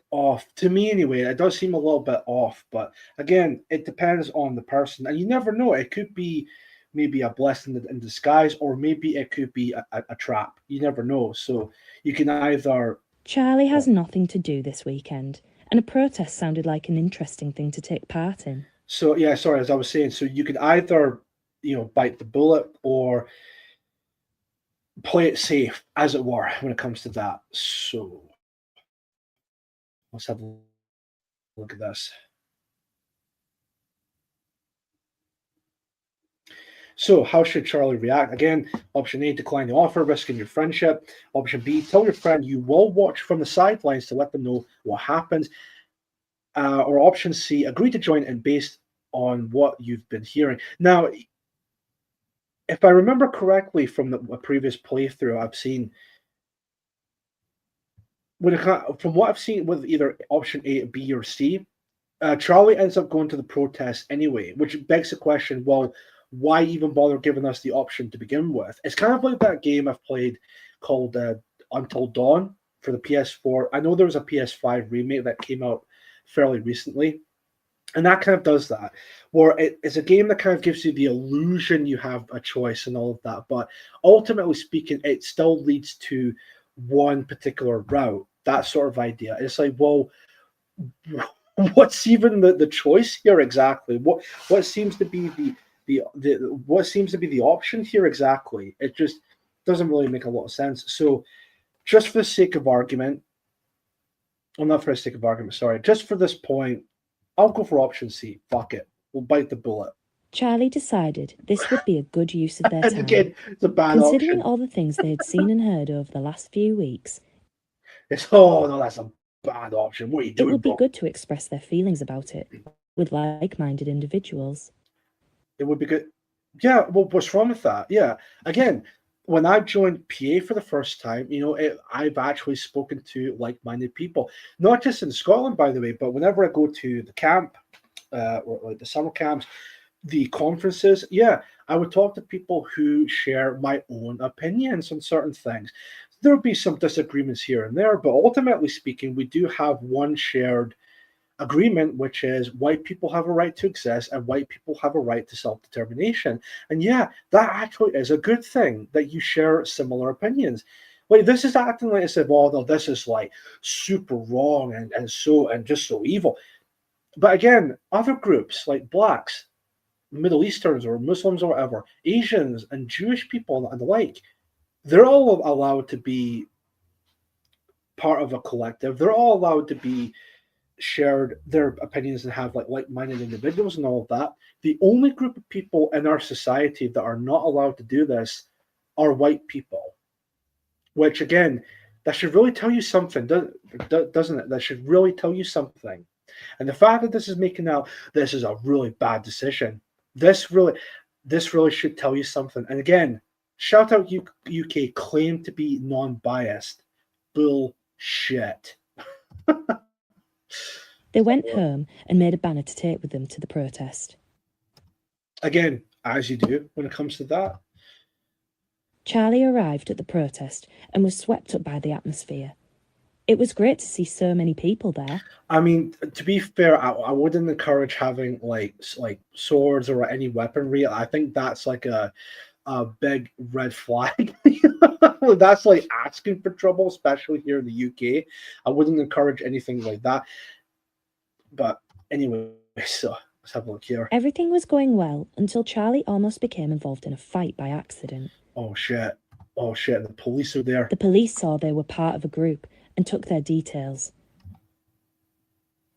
off to me anyway. It does seem a little bit off. But again, it depends on the person. And you never know. It could be maybe a blessing in disguise, or maybe it could be a trap. You never know. So you can either... Charlie has nothing to do this weekend, and a protest sounded like an interesting thing to take part in. So, yeah, sorry, as I was saying, so you could either, bite the bullet or play it safe, as it were, when it comes to that. So, let's have a look at this. So, how should Charlie react? Again, option A, decline the offer, risking your friendship. Option B, tell your friend you will watch from the sidelines to let them know what happens. or option C, agree to join in based on what you've been hearing. Now, if I remember correctly from a previous playthrough, I've seen from what I've seen with either option A, B, or C, Charlie ends up going to the protest anyway, which begs the question: well, why even bother giving us the option to begin with? It's kind of like that game I've played called Until Dawn for the PS4. I know there was a PS5 remake that came out fairly recently, and that kind of does that, where it's a game that kind of gives you the illusion you have a choice and all of that, but ultimately speaking, it still leads to one particular route. That sort of idea. It's like, well, what's even the choice here exactly? What seems to be the what seems to be the option here exactly? It just doesn't really make a lot of sense. So, just for the sake of argument, well, not for the sake of argument, sorry, just for this point, I'll go for option C. Fuck it. We'll bite the bullet. Charlie decided this would be a good use of their And time. again, it's a bad Considering option. all the things they had seen and heard over the last few weeks, It's, oh no, that's a bad option. What are you it doing, would be bro? good to express their feelings about it with like-minded individuals. It would be good. Yeah, well, what's wrong with that? Yeah, again, when I joined PA for the first time, I've actually spoken to like-minded people, not just in Scotland, by the way, but whenever I go to the camp, or like the summer camps, the conferences, yeah, I would talk to people who share my own opinions on certain things. There will be some disagreements here and there, but ultimately speaking, we do have one shared agreement, which is white people have a right to exist and white people have a right to self-determination. And yeah, that actually is a good thing that you share similar opinions. Like, this is acting like I said, well, no, this is like super wrong and just so evil. But again, other groups like blacks, Middle Easterns or Muslims or whatever, Asians and Jewish people and the like, they're all allowed to be part of a collective. They're all allowed to be shared their opinions and have like-minded individuals and all of that. The only group of people in our society that are not allowed to do this are white people, which again, that should really tell you something, doesn't it? That should really tell you something. And the fact that this is making out this is a really bad decision, this really should tell you something. And again, shout out UK, claim to be non-biased. Bullshit. They went home and made a banner to take with them to the protest. Again, as you do when it comes to that. Charlie arrived at the protest and was swept up by the atmosphere. It was great to see so many people there. I mean, to be fair, I wouldn't encourage having like swords or any weaponry. I think that's like a big red flag. That's like asking for trouble, especially here in the UK. I wouldn't encourage anything like that. But anyway, so let's have a look here. Everything was going well until Charlie almost became involved in a fight by accident. Oh shit. Oh shit, the police are there. The police saw they were part of a group and took their details.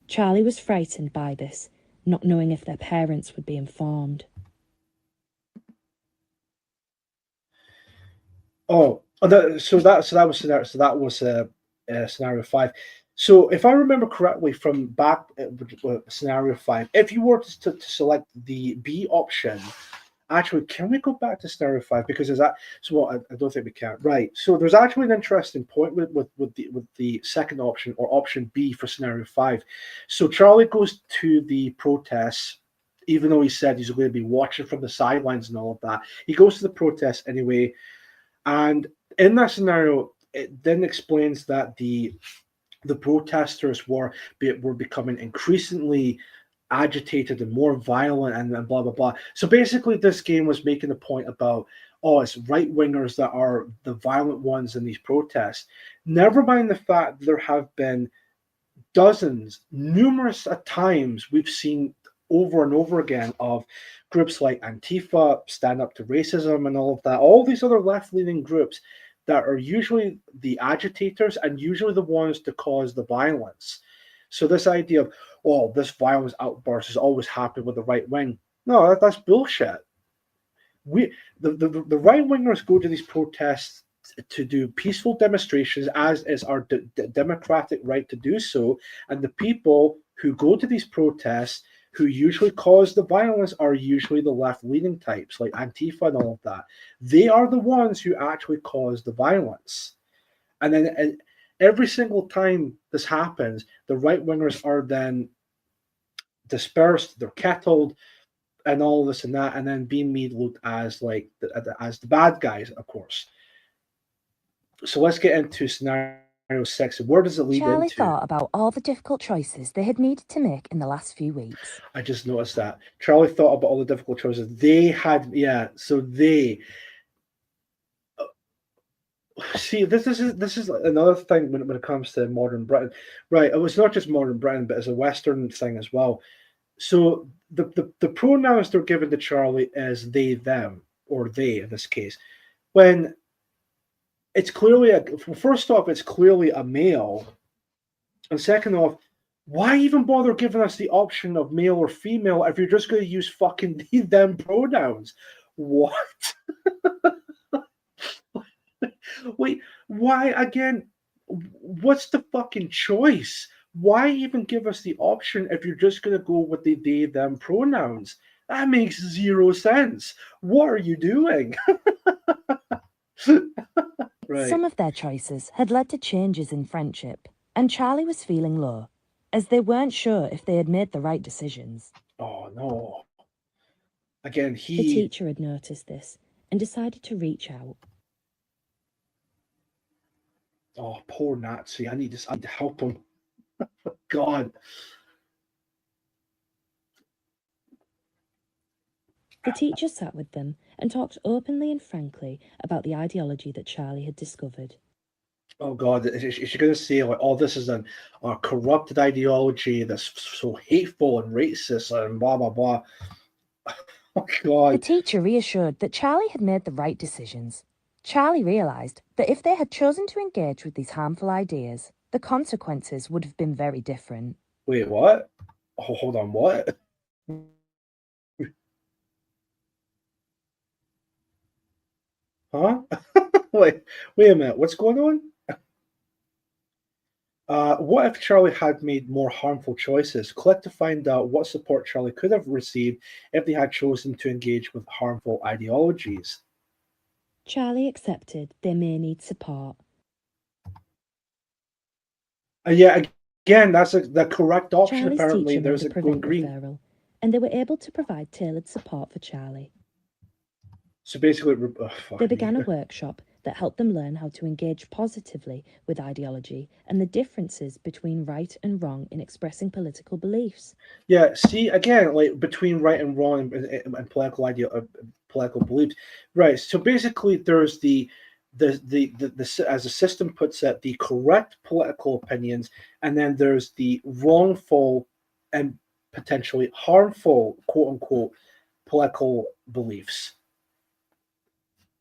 Charlie was frightened by this, not knowing if their parents would be informed. So that was scenario 5. So if I remember correctly from back scenario 5, if you were to select the B option, actually, can we go back to scenario 5? Because is that so? Well, I don't think we can. Right. So there's actually an interesting point with the second option, or option B for scenario 5. So Charlie goes to the protests, even though he said he's going to be watching from the sidelines and all of that. He goes to the protest anyway, and in that scenario, it then explains that the protesters were becoming increasingly agitated and more violent and blah blah blah. So basically, this game was making a point about, oh, it's right wingers that are the violent ones in these protests. Never mind the fact that there have been numerous times we've seen over and over again of groups like Antifa, Stand Up to Racism, and all of that. All these other left-leaning groups that are usually the agitators and usually the ones to cause the violence. So this idea of, oh, this violence outburst is always happening with the right wing. No, that's bullshit. The right wingers go to these protests to do peaceful demonstrations, as is our democratic right to do so, and the people who go to these protests, who usually cause the violence, are usually the left-leaning types, like Antifa and all of that. They are the ones who actually cause the violence. And then every single time this happens, the right-wingers are then dispersed, they're kettled, and all this and that, and then being made look as like as the bad guys, of course. So let's get into scenario 6. Where does it lead Charlie into? thought about all the difficult choices they had needed to make in the last few weeks. I just noticed that Charlie thought about all the difficult choices they had. Yeah, so they see this is another thing when it comes to modern Britain, right? It was not just modern Britain, but it's a Western thing as well. So the pronouns they're given to Charlie is they, them, or they in this case, when it's clearly first off, it's clearly a male, and second off, why even bother giving us the option of male or female if you're just going to use fucking they, them pronouns? What? Wait, why again? What's the fucking choice? Why even give us the option if you're just going to go with the they, them pronouns? That makes zero sense. What are you doing? Right. Some of their choices had led to changes in friendship, and Charlie was feeling low, as they weren't sure if they had made the right decisions. Oh no. Again, The he. teacher had noticed this and decided to reach out. Oh, poor Nazi. I need to help him. God. The teacher sat with them and talked openly and frankly about the ideology that Charlie had discovered. Oh God, is she going to say like, "Oh, this is a corrupted ideology that's so hateful and racist and blah blah blah"? Oh The God. teacher reassured that Charlie had made the right decisions. Charlie realised that if they had chosen to engage with these harmful ideas, the consequences would have been very different. Wait, what? Oh, hold on, what? Huh? wait a minute. What's going on? What if Charlie had made more harmful choices? Click to find out what support Charlie could have received if they had chosen to engage with harmful ideologies. Charlie accepted they may need support. Yeah, again, that's the correct option. Charlie's Apparently, teacher made there's a a going prevent green. referral, and they were able to provide tailored support for Charlie. So basically, They began a workshop that helped them learn how to engage positively with ideology and the differences between right and wrong in expressing political beliefs. Yeah, see again, like between right and wrong and political beliefs, right? So basically, there's the as the system puts it, the correct political opinions, and then there's the wrongful and potentially harmful, quote unquote, political beliefs.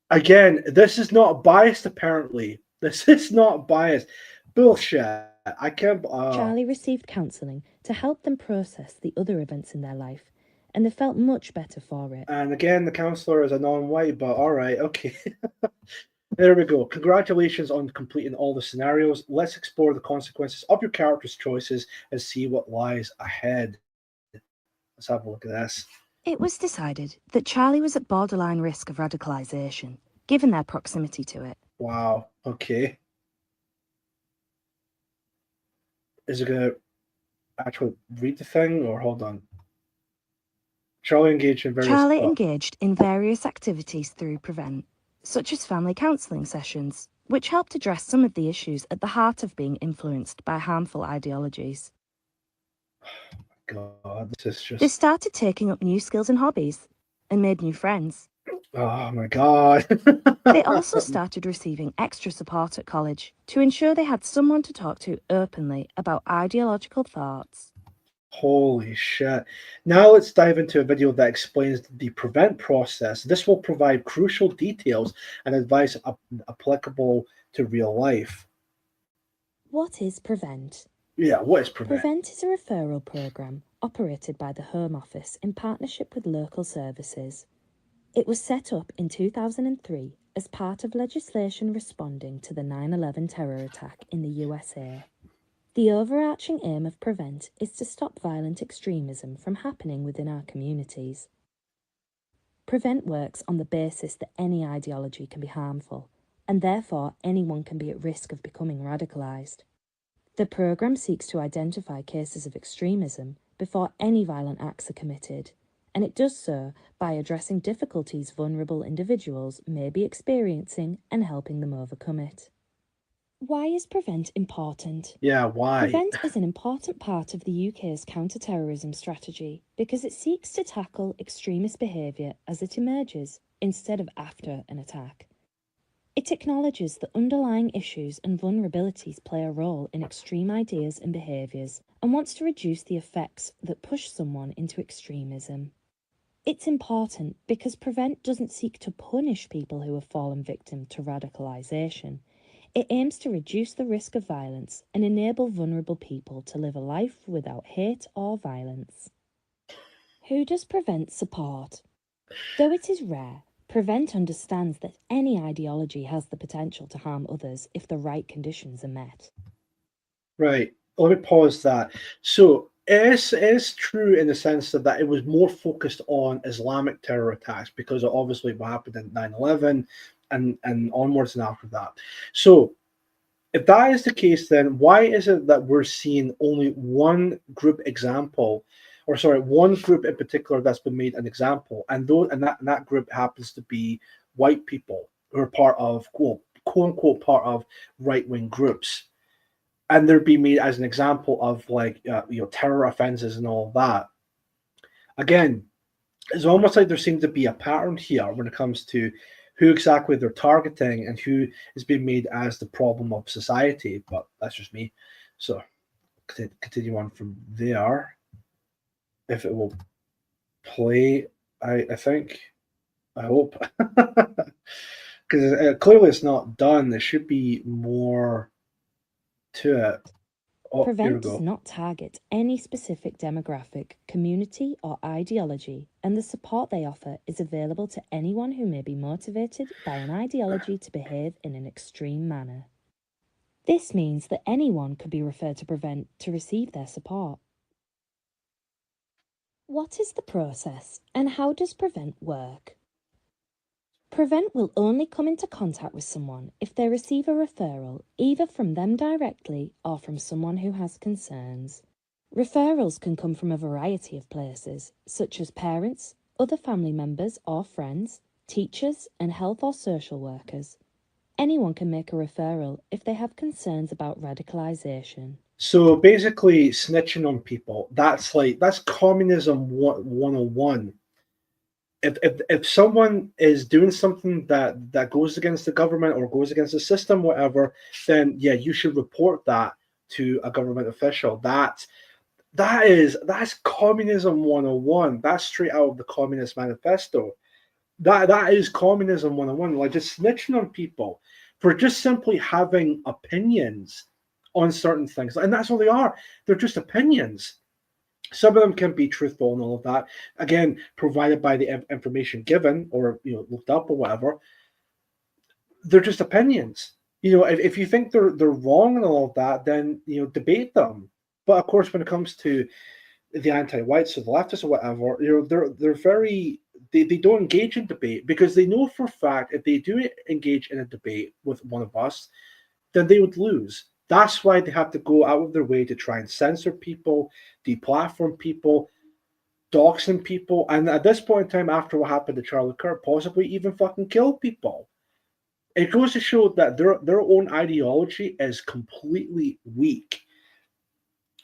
Again, this is not biased. Apparently, this is not biased. Bullshit. I can't. Charlie received counselling to help them process the other events in their life, and they felt much better for it. And again, the counselor is a non-white, but all right, okay. There we go. Congratulations on completing all the scenarios. Let's explore the consequences of your character's choices and see what lies ahead. Let's have a look at this. It was decided that Charlie was at borderline risk of radicalisation, given their proximity to it. Wow. Okay. Is it gonna actually read the thing, or hold on? Charlie engaged in various. Charlie engaged in various activities through Prevent, such as family counselling sessions, which helped address some of the issues at the heart of being influenced by harmful ideologies. God, this is just. They started taking up new skills and hobbies, and made new friends. Oh my God. They also started receiving extra support at college to ensure they had someone to talk to openly about ideological thoughts. Holy shit. Now let's dive into a video that explains the Prevent process. This will provide crucial details and advice applicable to real life. What is Prevent? Yeah, what is Prevent? Prevent is a referral programme operated by the Home Office in partnership with local services. It was set up in 2003 as part of legislation responding to the 9/11 terror attack in the USA. The overarching aim of Prevent is to stop violent extremism from happening within our communities. Prevent works on the basis that any ideology can be harmful, and therefore anyone can be at risk of becoming radicalised. The programme seeks to identify cases of extremism before any violent acts are committed, and it does so by addressing difficulties vulnerable individuals may be experiencing and helping them overcome it. Why is Prevent important? Yeah, why? Prevent is an important part of the UK's counter-terrorism strategy because it seeks to tackle extremist behaviour as it emerges instead of after an attack. It acknowledges that underlying issues and vulnerabilities play a role in extreme ideas and behaviours and wants to reduce the effects that push someone into extremism. It's important because Prevent doesn't seek to punish people who have fallen victim to radicalisation. It aims to reduce the risk of violence and enable vulnerable people to live a life without hate or violence. Who does Prevent support? Though it is rare, Prevent understands that any ideology has the potential to harm others if the right conditions are met. Right. Let me pause that. So it is true in the sense that it was more focused on Islamic terror attacks because of obviously what happened in 9/11 and onwards and after that. So if that is the case, then why is it that we're seeing only one group example, or sorry, one group in particular that's been made an example, and that group happens to be white people who are part of quote unquote part of right wing groups, and they're being made as an example of like terror offenses and all of that. Again, it's almost like there seems to be a pattern here when it comes to who exactly they're targeting and who is being made as the problem of society. But that's just me. So continue on from there. If it will play, I think, I hope, because clearly it's not done. There should be more to it. Oh, here we Prevent does go. not target any specific demographic, community, or ideology, and the support they offer is available to anyone who may be motivated by an ideology to behave in an extreme manner. This means that anyone could be referred to Prevent to receive their support. What is the process, and how does Prevent work? Prevent will only come into contact with someone if they receive a referral either from them directly or from someone who has concerns. Referrals can come from a variety of places, such as parents, other family members or friends, teachers, and health or social workers. Anyone can make a referral if they have concerns about radicalisation. So basically, snitching on people, that's communism 101. If someone is doing something that goes against the government or goes against the system, whatever, then yeah, you should report that to a government official. That's communism 101. That's straight out of the Communist Manifesto. That is communism 101. Like just snitching on people for just simply having opinions on certain things. And that's all they are. They're just opinions. Some of them can be truthful and all of that. Again, provided by the information given or looked up or whatever. They're just opinions. If you think they're wrong and all of that, then debate them. But of course, when it comes to the anti-whites or the leftists or whatever, they're very they don't engage in debate because they know for a fact if they do engage in a debate with one of us, then they would lose. That's why they have to go out of their way to try and censor people, deplatform people, doxing people, and at this point in time, after what happened to Charlie Kirk, possibly even fucking kill people. It goes to show that their own ideology is completely weak.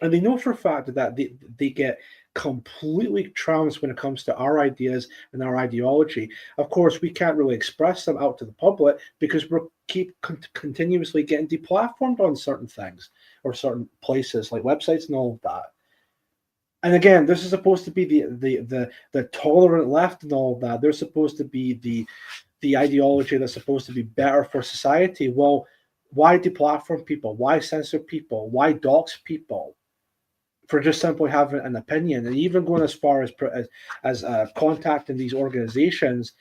And they know for a fact that they get completely trounced when it comes to our ideas and our ideology. Of course, we can't really express them out to the public because we're continuously getting deplatformed on certain things or certain places like websites and all of that. And again, this is supposed to be the tolerant left and all of that. They're supposed to be the ideology that's supposed to be better for society. Well, why deplatform people? Why censor people? Why dox people? For just simply having an opinion, and even going as far as contacting these organizations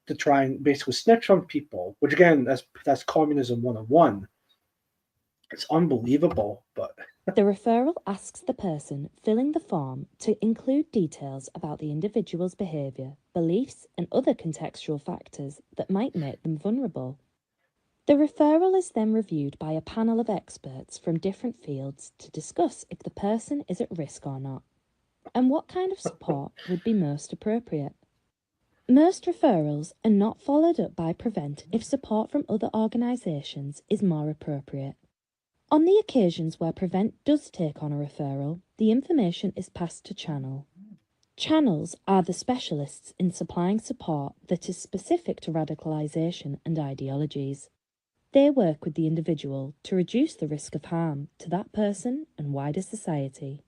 to try and basically snitch on people, which again, that's communism 101. It's unbelievable, but The referral asks the person filling the form to include details about the individual's behaviour, beliefs, and other contextual factors that might make them vulnerable. The referral is then reviewed by a panel of experts from different fields to discuss if the person is at risk or not, and what kind of support would be most appropriate. Most referrals are not followed up by Prevent if support from other organisations is more appropriate. On the occasions where Prevent does take on a referral, the information is passed to Channel. Channels are the specialists in supplying support that is specific to radicalisation and ideologies. They work with the individual to reduce the risk of harm to that person and wider society.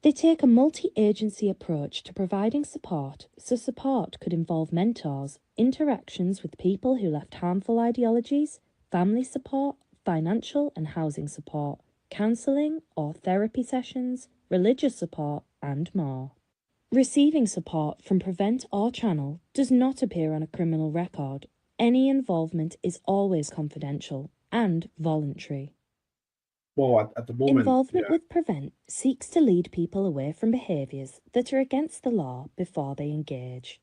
They take a multi-agency approach to providing support, so support could involve mentors, interactions with people who left harmful ideologies, family support, financial and housing support, counselling or therapy sessions, religious support, and more. Receiving support from Prevent or Channel does not appear on a criminal record. Any involvement is always confidential and voluntary. Well, at the moment, Involvement yeah. with Prevent seeks to lead people away from behaviours that are against the law before they engage.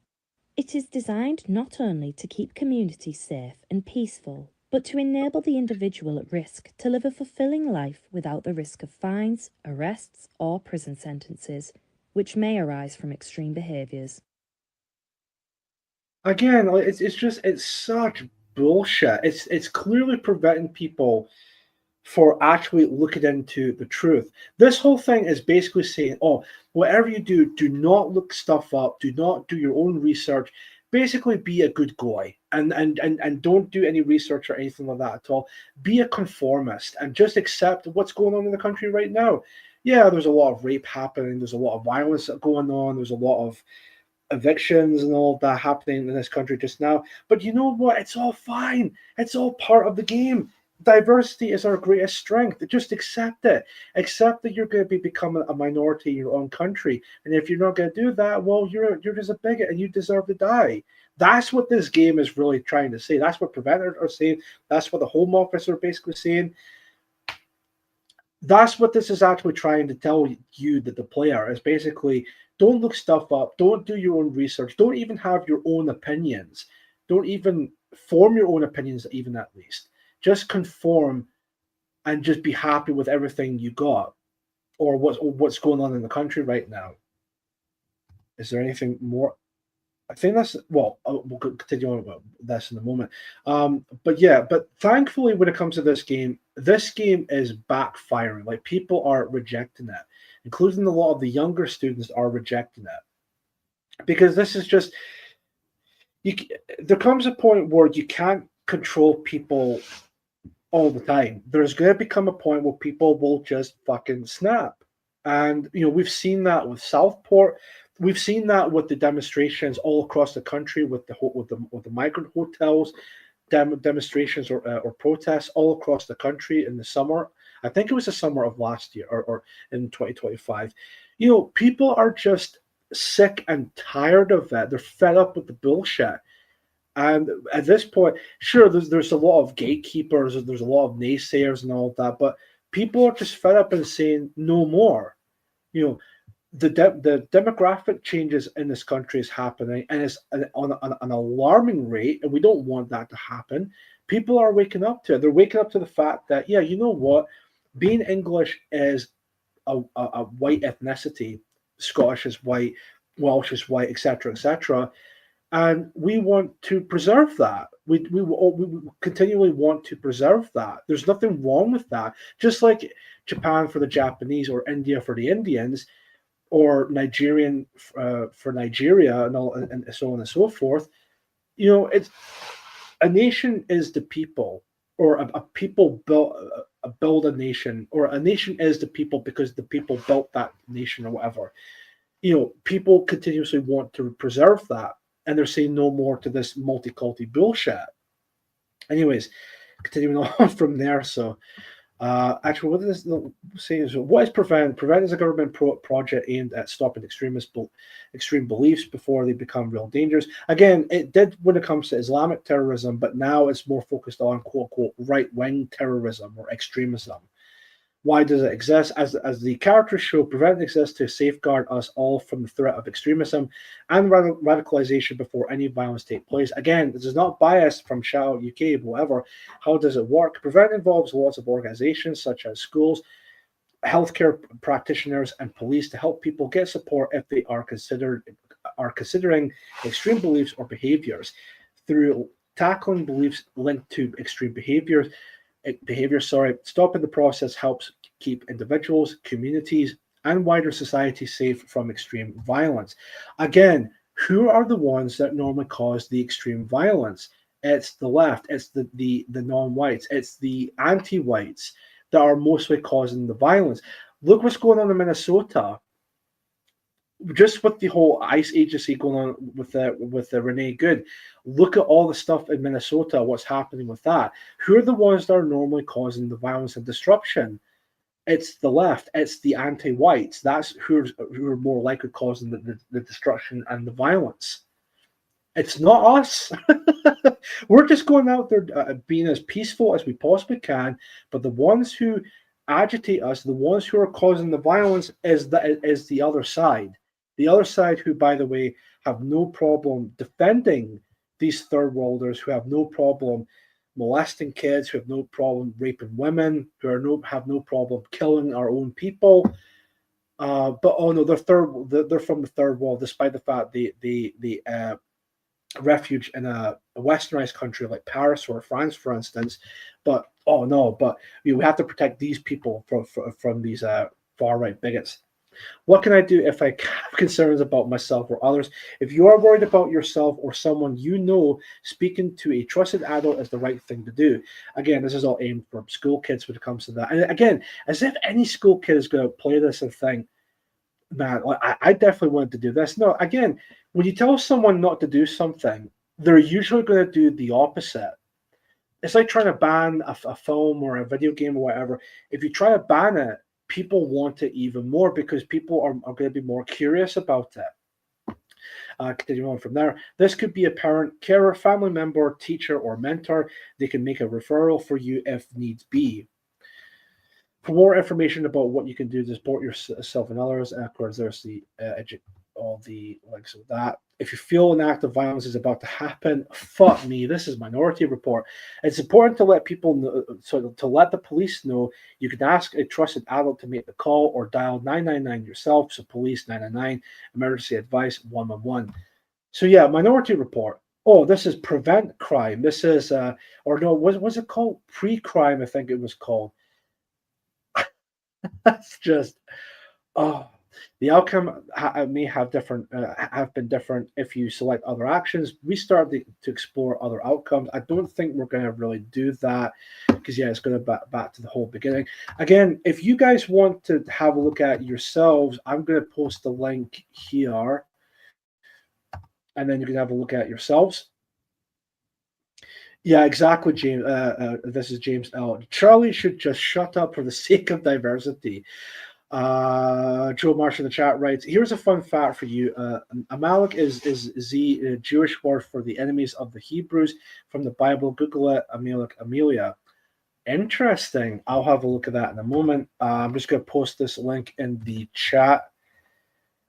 It is designed not only to keep communities safe and peaceful, but to enable the individual at risk to live a fulfilling life without the risk of fines, arrests, or prison sentences, which may arise from extreme behaviours. Again, like, it's such bullshit. It's clearly preventing people for actually looking into the truth. This whole thing is basically saying, oh, whatever you do, do not look stuff up, do not do your own research. Basically, be a good guy and don't do any research or anything like that at all. Be a conformist and just accept what's going on in the country right now. Yeah, there's a lot of rape happening, there's a lot of violence going on, there's a lot of evictions and all of that happening in this country just now. But you know what? It's all fine. It's all part of the game. Diversity is our greatest strength. Just accept it. Accept that you're going to be becoming a minority in your own country. And if you're not going to do that, well, you're just a bigot and you deserve to die. That's what this game is really trying to say. That's what preventers are saying. That's what the Home Office are basically saying. That's what this is actually trying to tell you, that the player is basically, don't look stuff up, don't do your own research, don't even have your own opinions, don't even form your own opinions, even at least. Just conform and just be happy with everything you got, or what's going on in the country right now. Is there anything more? I think that's, well, we'll continue on about this in a moment. But yeah, but thankfully, when it comes to this game is backfiring. Like, people are rejecting it, including a lot of the younger students are rejecting it, because this is just, there comes a point where you can't control people all the time. There's going to become a point where people will just fucking snap. And, we've seen that with Southport. We've seen that with the demonstrations all across the country, with the migrant hotels, demonstrations or protests all across the country in the summer. I think it was the summer of last year, or in 2025. People are just sick and tired of that. They're fed up with the bullshit. And at this point, sure, there's a lot of gatekeepers, there's a lot of naysayers and all of that, but people are just fed up and saying no more. The demographic changes in this country is happening, and it's on an alarming rate, and we don't want that to happen. People are waking up to it. They're waking up to the fact that, yeah, you know what? Being English is a white ethnicity. Scottish is white, Welsh is white, etc., etc. And we want to preserve that. We continually want to preserve that. There's nothing wrong with that. Just like Japan for the Japanese, or India for the Indians, or Nigerian for Nigeria, and all, and so on and so forth. It's, a nation is the people, or a people build a nation, or a nation is the people because the people built that nation, or whatever. People continuously want to preserve that, and they're saying no more to this multiculti bullshit. Anyways, continuing on from there. So, actually, what does this say is, what is Prevent? Prevent is a government project aimed at stopping extreme beliefs before they become real dangers. Again, it did when it comes to Islamic terrorism, but now it's more focused on quote unquote right-wing terrorism or extremism. Why does it exist? As the characters show, prevent exists to safeguard us all from the threat of extremism and radicalization before any violence take place. Again, this is not biased from Shadow UK, however. How does it work? Prevent involves lots of organizations such as schools, healthcare practitioners, and police to help people get support if they are considering extreme beliefs or behaviors. Through tackling beliefs linked to extreme stopping the process helps keep individuals, communities, and wider society safe from extreme violence. Again, who are the ones that normally cause the extreme violence? It's the left, it's the non-whites, it's the anti-whites that are mostly causing the violence. Look what's going on in Minnesota. Just with the whole ICE agency going on with the Renee Good, look at all the stuff in Minnesota. What's happening with that? Who are the ones that are normally causing the violence and disruption? It's the left. It's the anti-whites. That's who are more likely causing the destruction and the violence. It's not us. We're just going out there being as peaceful as we possibly can. But the ones who agitate us, the ones who are causing the violence, is the other side. The other side, who, by the way, have no problem defending these third worlders, who have no problem molesting kids, who have no problem raping women, who have no problem killing our own people. But oh no, they're from the third world, despite the fact they refuge in a westernized country like Paris or France, for instance. But oh no, but we have to protect these people from these far right bigots. What can I do if I have concerns about myself or others? If you are worried about yourself or someone you know, speaking to a trusted adult is the right thing to do. Again, this is all aimed for school kids when it comes to that. And again, as if any school kid is going to play this and think, man, I definitely wanted to do this. No, again, when you tell someone not to do something, they're usually going to do the opposite. It's like trying to ban a film or a video game or whatever. If you try to ban it, people want it even more because people are going to be more curious about it. Continuing on from there, this could be a parent, carer, family member, teacher, or mentor. They can make a referral for you if needs be. For more information about what you can do to support yourself and others, of course, there's all the links of that. If you feel an act of violence is about to happen, fuck me, this is Minority Report. It's important to let people know, so to let the police know. You can ask a trusted adult to make the call or dial 999 yourself. So police 999, emergency advice 111. So yeah, Minority Report. Oh, this is prevent crime. This is or no, was it called pre-crime? I think it was called. That's just the outcome may have been different if you select other actions. We start to explore other outcomes. I don't think we're going to really do that because yeah, it's going to back to the whole beginning again. If you guys want to have a look at yourselves, I'm going to post the link here, and then you can have a look at yourselves. Yeah, exactly, James. This is James L. Charlie should just shut up for the sake of diversity. Joe Marsh in the chat writes, here's a fun fact for you. Amalek is the Jewish word for the enemies of the Hebrews from the Bible. Google it, Amalek, Amelia. Interesting. I'll have a look at that in a moment. I'm just going to post this link in the chat.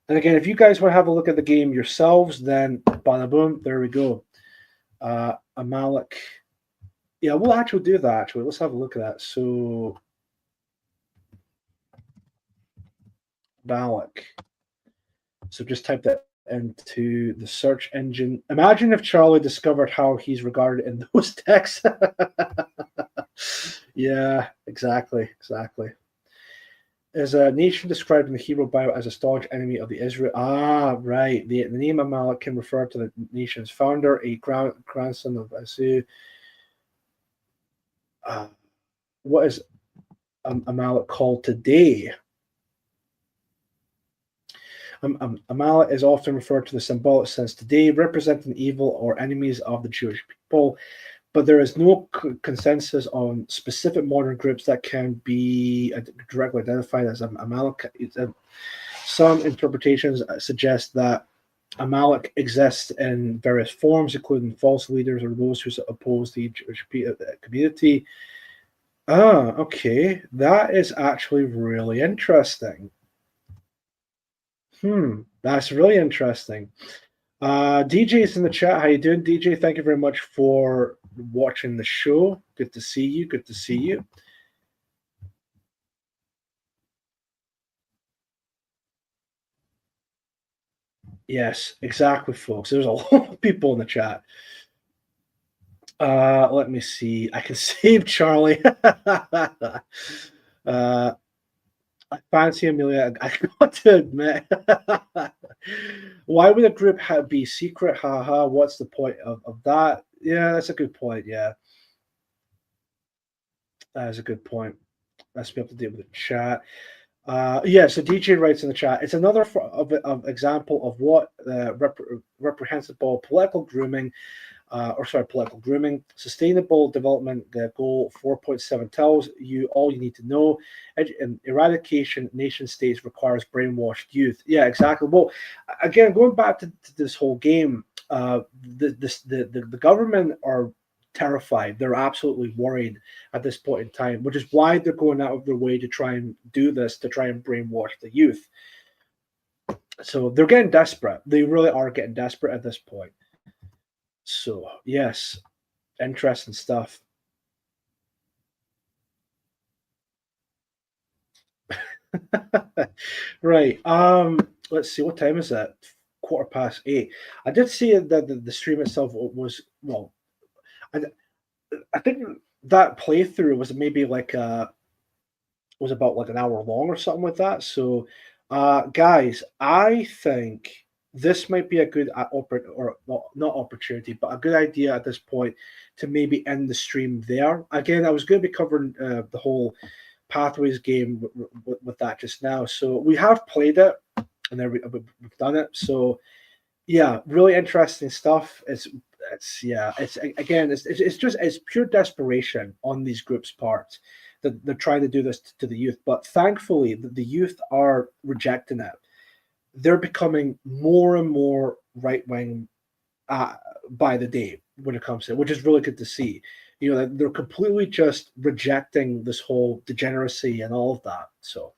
And again, if you guys want to have a look at the game yourselves, then bada boom, there we go. Amalek. Yeah, we'll actually do that. Actually, let's have a look at that. So, Amalek. So just type that into the search engine. Imagine if Charlie discovered how he's regarded in those texts. Yeah, exactly. Is a nation described in the Hebrew Bible as a staunch enemy of the Israel. Ah, right. The name Amalek can refer to the nation's founder, a grandson of Asu. What is Amalek called today? Amalek is often referred to the symbolic sense today, representing evil or enemies of the Jewish people. But there is no consensus on specific modern groups that can be directly identified as Amalek. Some interpretations suggest that Amalek exists in various forms, including false leaders or those who oppose the Jewish community. Okay. That is actually really interesting. That's really interesting. DJ's in the chat. How you doing, DJ? Thank you very much for watching the show. Good to see you. Good to see you. Yes, exactly, folks. There's a lot of people in the chat. Let me see. I can save Charlie. uh, I fancy Amelia. I got to admit. Why would a group be secret? Haha. What's the point of that? Yeah, that's a good point. Yeah, that is a good point. Let's be able to deal with the chat. Yeah, so DJ writes in the chat. It's another of example of what reprehensible political grooming political grooming. Sustainable Development Goal 4.7 tells you all you need to know. Eradication nation states requires brainwashed youth. Yeah, exactly. Well, again, going back to this whole game, the government are terrified. They're absolutely worried at this point in time, which is why they're going out of their way to try and do this, to try and brainwash the youth. So they're getting desperate. They really are getting desperate at this point. So, yes, interesting stuff. Right. Let's see, what time is it? 8:15. I did see that the stream itself was, well, I, I think that playthrough was maybe like was about like an hour long or something like that. So, guys, I think this might be a good or not opportunity, but a good idea at this point to maybe end the stream there. Again, I was going to be covering the whole Pathways game with that just now. So we have played it, and then we've done it. So yeah, really interesting stuff. It's just it's pure desperation on these groups' parts that they're trying to do this to the youth. But thankfully, the youth are rejecting it. They're becoming more and more right wing by the day when it comes to it, which is really good to see. You know, they're completely just rejecting this whole degeneracy and all of that. So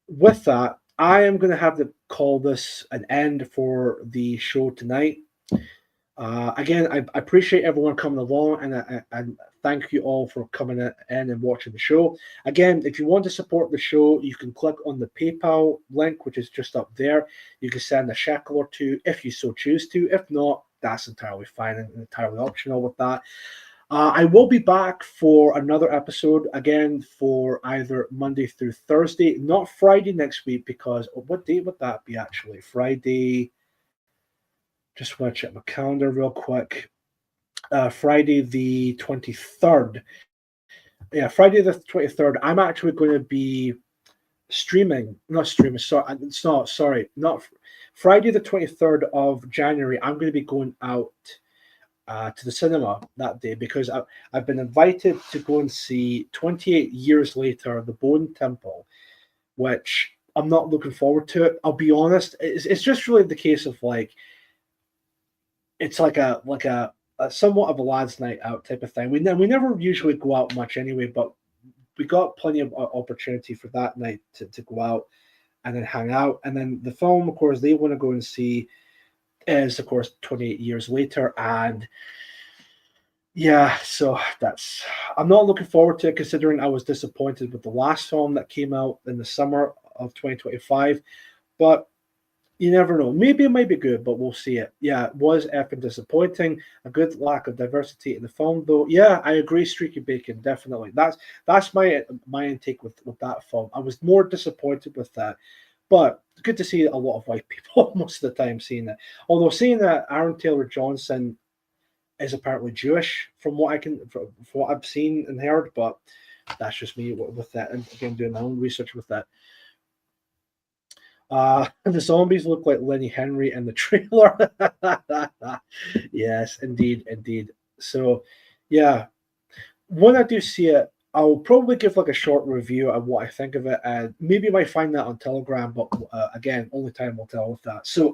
with that, I am going to have to call this an end for the show tonight. Again, I appreciate everyone coming along, and I thank you all for coming in and watching the show. Again, if you want to support the show, you can click on the PayPal link, which is just up there. You can send a shekel or two if you so choose to. If not, that's entirely fine and entirely optional with that. I will be back for another episode again for either Monday through Thursday, not Friday next week, because what date would that be actually? Friday. Just want to check my calendar real quick. Friday the 23rd. Yeah, Friday the 23rd. I'm actually going to be not streaming. Sorry, it's not. Sorry, not Friday the 23rd of January. I'm going to be going out to the cinema that day because I've been invited to go and see 28 Years Later, The Bone Temple, which I'm not looking forward to it. I'll be honest. It's just really the case of like, it's like a somewhat of a lads' night out type of thing. We never usually go out much anyway, but we got plenty of opportunity for that night to go out and then hang out. And then the film, of course, they want to go and see is, of course, 28 Years Later. And yeah, so I'm not looking forward to it considering I was disappointed with the last film that came out in the summer of 2025. But you never know. Maybe it might be good, but we'll see it. Yeah, it was effing disappointing. A good lack of diversity in the film, though. Yeah, I agree. Streaky Bacon, definitely. That's my intake with that film. I was more disappointed with that, but good to see a lot of white people most of the time seeing it. Although seeing that Aaron Taylor Johnson is apparently Jewish, from from what I've seen and heard, but that's just me with that. And again, doing my own research with that. The zombies look like Lenny Henry in the trailer. Yes, indeed, indeed. So, yeah, when I do see it, I'll probably give like a short review of what I think of it, and maybe you might find that on Telegram. But again, only time will tell with that. So,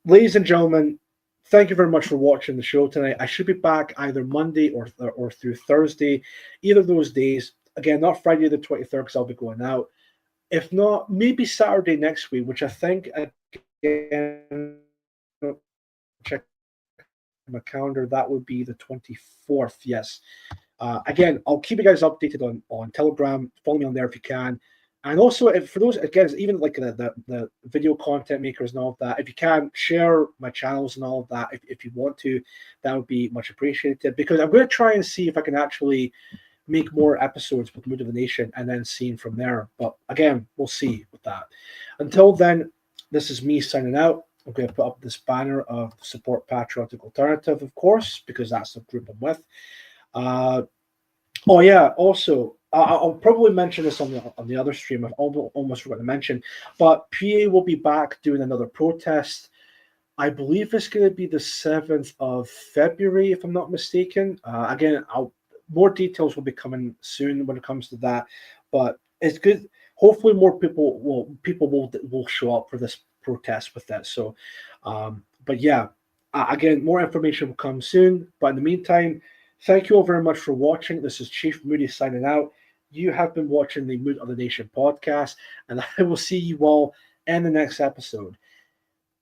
ladies and gentlemen, thank you very much for watching the show tonight. I should be back either Monday or through Thursday, either of those days. Again, not Friday the 23rd because I'll be going out. If not, maybe Saturday next week, which I think, again, check my calendar, that would be the 24th. Yes. Again, I'll keep you guys updated on Telegram. Follow me on there if you can. And also, if for those, again, even like the video content makers and all of that, if you can, share my channels and all of that if you want to, that would be much appreciated. Because I'm going to try and see if I can actually make more episodes with Mood of the Nation and then see from there. But again, we'll see with that. Until then, this is me signing out. I'm going to put up this banner of Support Patriotic Alternative, of course, because that's the group I'm with. Oh yeah, also, I'll probably mention this on the other stream. I've almost forgot to mention, but PA will be back doing another protest. I believe it's going to be the 7th of February, if I'm not mistaken. Again, more details will be coming soon when it comes to that, but it's good. Hopefully, more people will show up for this protest with that. So, but yeah, again, more information will come soon. But in the meantime, thank you all very much for watching. This is Chief Moody signing out. You have been watching the Mood of the Nation podcast, and I will see you all in the next episode.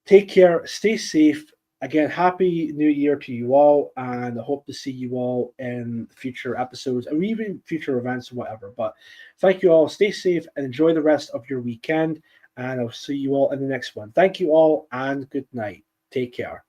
Take care, stay safe. Again, happy new year to you all, and I hope to see you all in future episodes or even future events or whatever. But thank you all, stay safe, and enjoy the rest of your weekend, and I'll see you all in the next one. Thank you all, and good night. Take care.